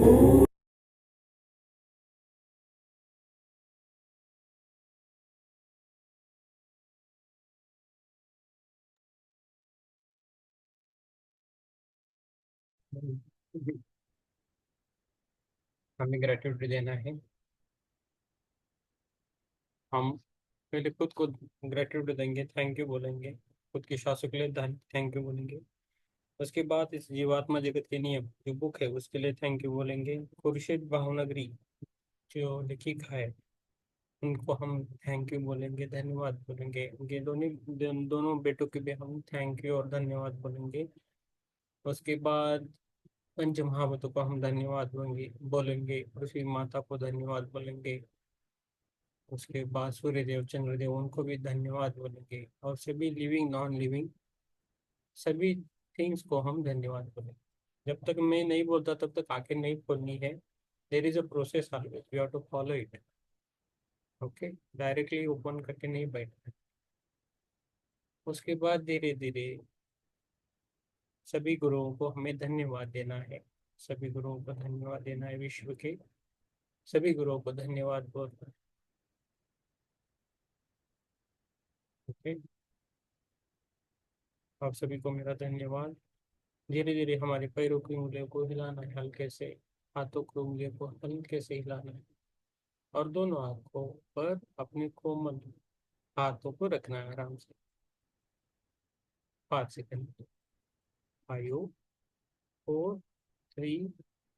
ॐ हमें ग्रेटिट्यूड देना है। हम पहले खुद को ग्रेटिट्यूड देंगे, थैंक यू बोलेंगे, खुद की शासक के लिए थैंक यू बोलेंगे। उसके बाद इस जीवात्मा जगत के नियम जो बुक है उसके लिए थैंक यू बोलेंगे। खुर्शीद भावनगरी जो लेखिका है उनको हम थैंक यू बोलेंगे, धन्यवाद बोलेंगे। उनके दोनों बेटों के भी हम थैंक यू और धन्यवाद बोलेंगे। उसके बाद पंच महाभूतों को हम धन्यवाद बोलेंगे, पृथ्वी माता को धन्यवाद बोलेंगे। उसके बाद सूर्यदेव चंद्रदेव उनको भी धन्यवाद बोलेंगे, और सभी लिविंग नॉन लिविंग सभी थिंग्स को हम धन्यवाद बोलेंगे। जब तक मैं नहीं बोलता तब तक आंखें नहीं खोलनी है। There is a process always, we have to follow it. Okay, directly open करके नहीं बैठना। उसके बाद धीरे धीरे सभी गुरुओं को हमें धन्यवाद देना है। सभी गुरुओं को धन्यवाद देना है, विश्व के सभी गुरुओं को धन्यवाद बोलना है। ओके, आप सभी को मेरा धन्यवाद। धीरे धीरे हमारे पैरों की उंगलियों को हिलाना है हल्के से, हाथों की उंगलियों को हल्के से हिलाना है, और दोनों आंखों पर अपने कोमल हाथों को रखना है आराम से। 5 सेकंड। 5 4 3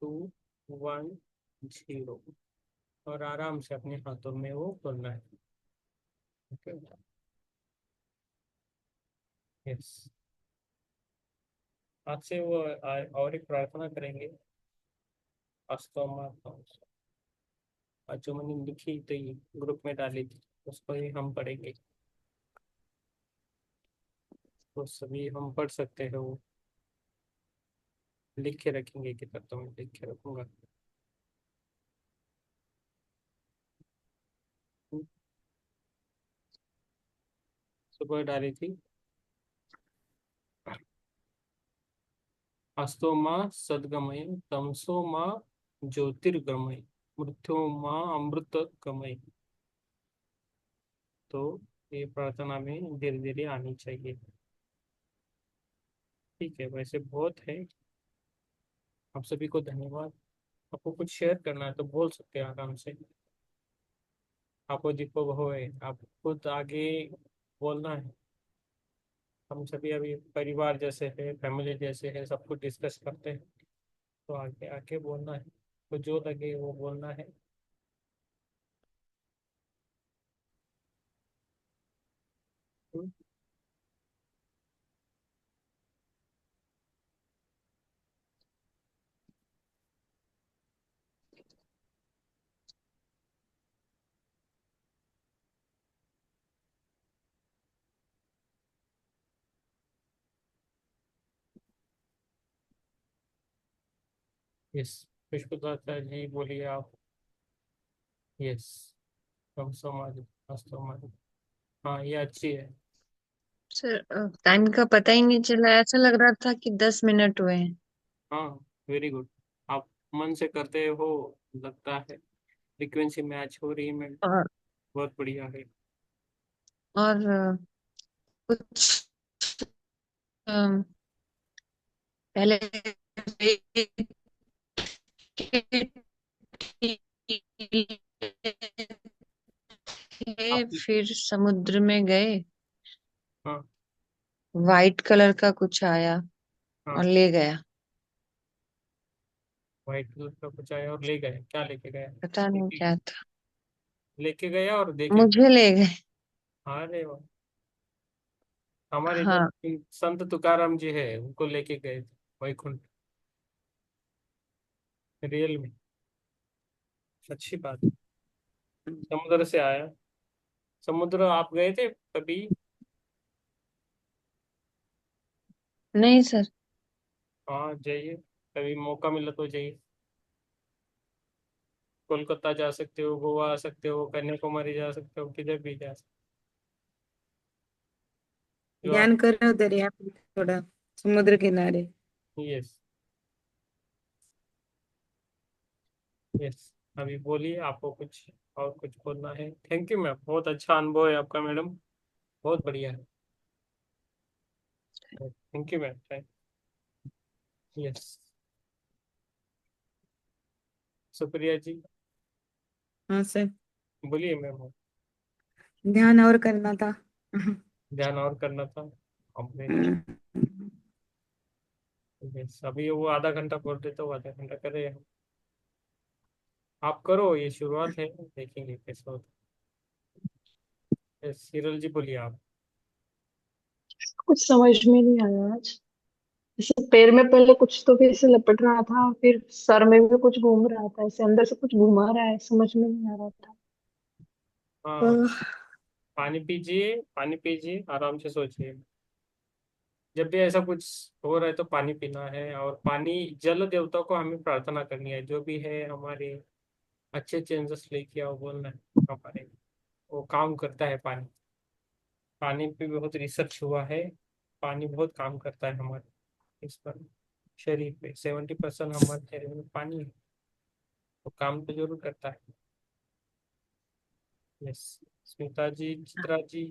2 1 0, और आराम से अपने हाथों में वो खोलना है। Okay, yes. आज से वो और एक प्रार्थना करेंगे। अस्तोमा जो मैंने लिखी थी ग्रुप में डाली थी उसको ही हम पढ़ेंगे, तो सभी हम पढ़ सकते हैं। वो लिख के रखेंगे किताब, तो मैं लिख के रखूंगा। सुबह डाली थी। अस्तो माँ सद्गमय, तमसो माँ ज्योतिर्गमय, मृत्यो माँ अमृत गमय। तो ये प्रार्थना में धीरे धीरे आनी चाहिए। ठीक है, वैसे बहुत है। आप सभी को धन्यवाद। आपको कुछ शेयर करना है तो बोल सकते हैं आराम से। आपको दीपक हो है, आप खुद आगे बोलना है। हम सभी अभी परिवार जैसे है, फैमिली जैसे है, सब कुछ डिस्कस करते हैं, तो आगे आके बोलना है, तो जो लगे वो बोलना है। यस, पुष्पदाता जी बोलिए आप। यस, हम समाज समाज। हाँ, ये अच्छी है। सर टाइम का पता ही नहीं चला, ऐसा लग रहा था कि 10 मिनट हुए हैं। हाँ, वेरी गुड। आप मन से करते हो, लगता है फ्रीक्वेंसी मैच हो रही है। मैं और बहुत बढ़िया है। और कुछ पहले फिर समुद्र में गए, हाँ वाइट कलर का कुछ आया हाँ। और ले गया। व्हाइट कलर का कुछ आया और ले गए, क्या लेके गया? पता नहीं लेके क्या था, लेके गया और देके गया। मुझे ले गए। अरे वाह, हमारे जो हाँ। संत तुकाराम जी है उनको लेके गए थे वैकुंठ, रियल में। अच्छी बात है। समुद्र से आया। समुद्र आप गए थे कभी? नहीं सर। हाँ जाइए, कभी मौका मिला तो जाइए। कोलकाता जा सकते हो, गोवा आ सकते हो, कन्याकुमारी जा सकते हो, किधर भी जा सकते हो जो आप। ध्यान करो दरिया पे थोड़ा, समुद्र किनारे। Yes yes. अभी बोलिए, आपको कुछ और कुछ बोलना है? थैंक यू मैम, बहुत अच्छा अनुभव है आपका मैडम, बहुत बढ़िया है। Thank you ma'am, thank. Yes, शुक्रिया जी। हाँ सर, बोलिए मैम। ध्यान और करना था। ध्यान और करना था हमने। यस, अभी वो आधा घंटा बोल रहे तो आधा घंटा करे हम। आप करो, ये शुरुआत है, देखेंगे कैसे होता है। यस, हिरल जी बोलिए आप। कुछ समझ में नहीं आया आज। जैसे पैर में पहले कुछ तो भी ऐसे लपट रहा था, फिर सर में भी कुछ घूम रहा था, ऐसे अंदर से कुछ घुमा रहा है, समझ में नहीं आ रहा था। हाँ, पानी पीजिए, पानी पीजिए, आराम से सोचिए। जब भी ऐसा कुछ हो रहा है तो पानी पीना है, और पानी, जल देवता को हमें प्रार्थना करनी है, जो भी है हमारे अच्छे चेंजेस लेके आओ बोलना है हमारे। वो काम करता है पानी। पानी पे बहुत रिसर्च हुआ है, पानी बहुत काम करता है हमारे इस पर, शरीर पे 70% हमारे शरीर में पानी है, तो काम तो जरूर करता है। यस, स्मिता जी, चित्रा जी।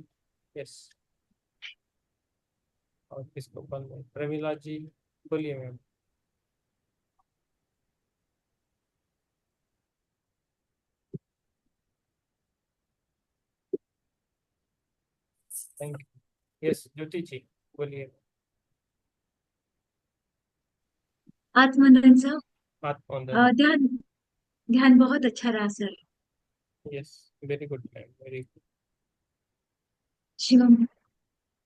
यस, और किसको बोलना है? प्रमिला जी, बोलिए मैम। Thank you. यस, ज्योति जी, बोलिए। आत्मनंद सर। बात कौन दे? ध्यान ध्यान बहुत अच्छा रहा sir. Yes, very good ma'am, very good. Shivam.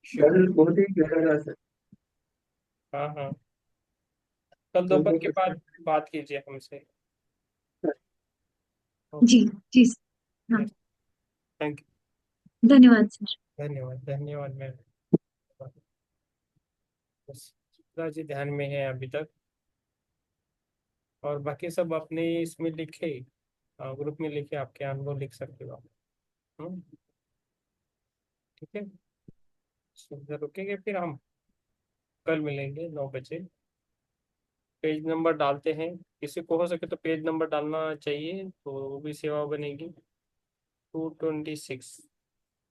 शुक्र। बहुत ही गहरा सर। हाँ हाँ, कल दोपहर के बाद बात कीजिए हमसे। जी। ओके। जी सर। हाँ। यस, थैंक धन्यवाद सर। यू, धन्यवाद धन्यवाद मैम। बस, चित्रा जी ध्यान में है अभी तक, और बाकी सब अपने इसमें लिखे, ग्रुप में लिखे, आपके अनुभव लिख सकते हो आप। हम्म, ठीक है। इधर रुकेंगे, फिर हम कल मिलेंगे 9 बजे। पेज नंबर डालते हैं, किसी को हो सके तो पेज नंबर डालना चाहिए, तो वो भी सेवा बनेगी। 226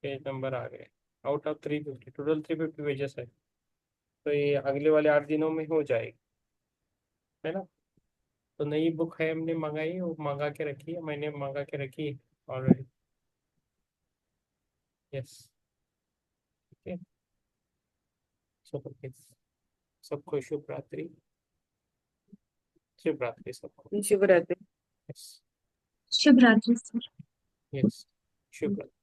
पेज नंबर आ गए, आउट ऑफ 350, टोटल 350 पेजेस है। तो ये अगले वाले 8 दिनों में हो जाएगी, है ना? तो नई बुक है, हमने मंगाई, वो मंगा के रखी है, मैंने मंगा के रखी है ऑलरेडी। यस, ठीक है। सबको सबको शुभ रात्रि, शुभ रात्रि सबको। शुभ रात्रि। यस शुभ रात्रि सर। यस, शुभ रात्रि।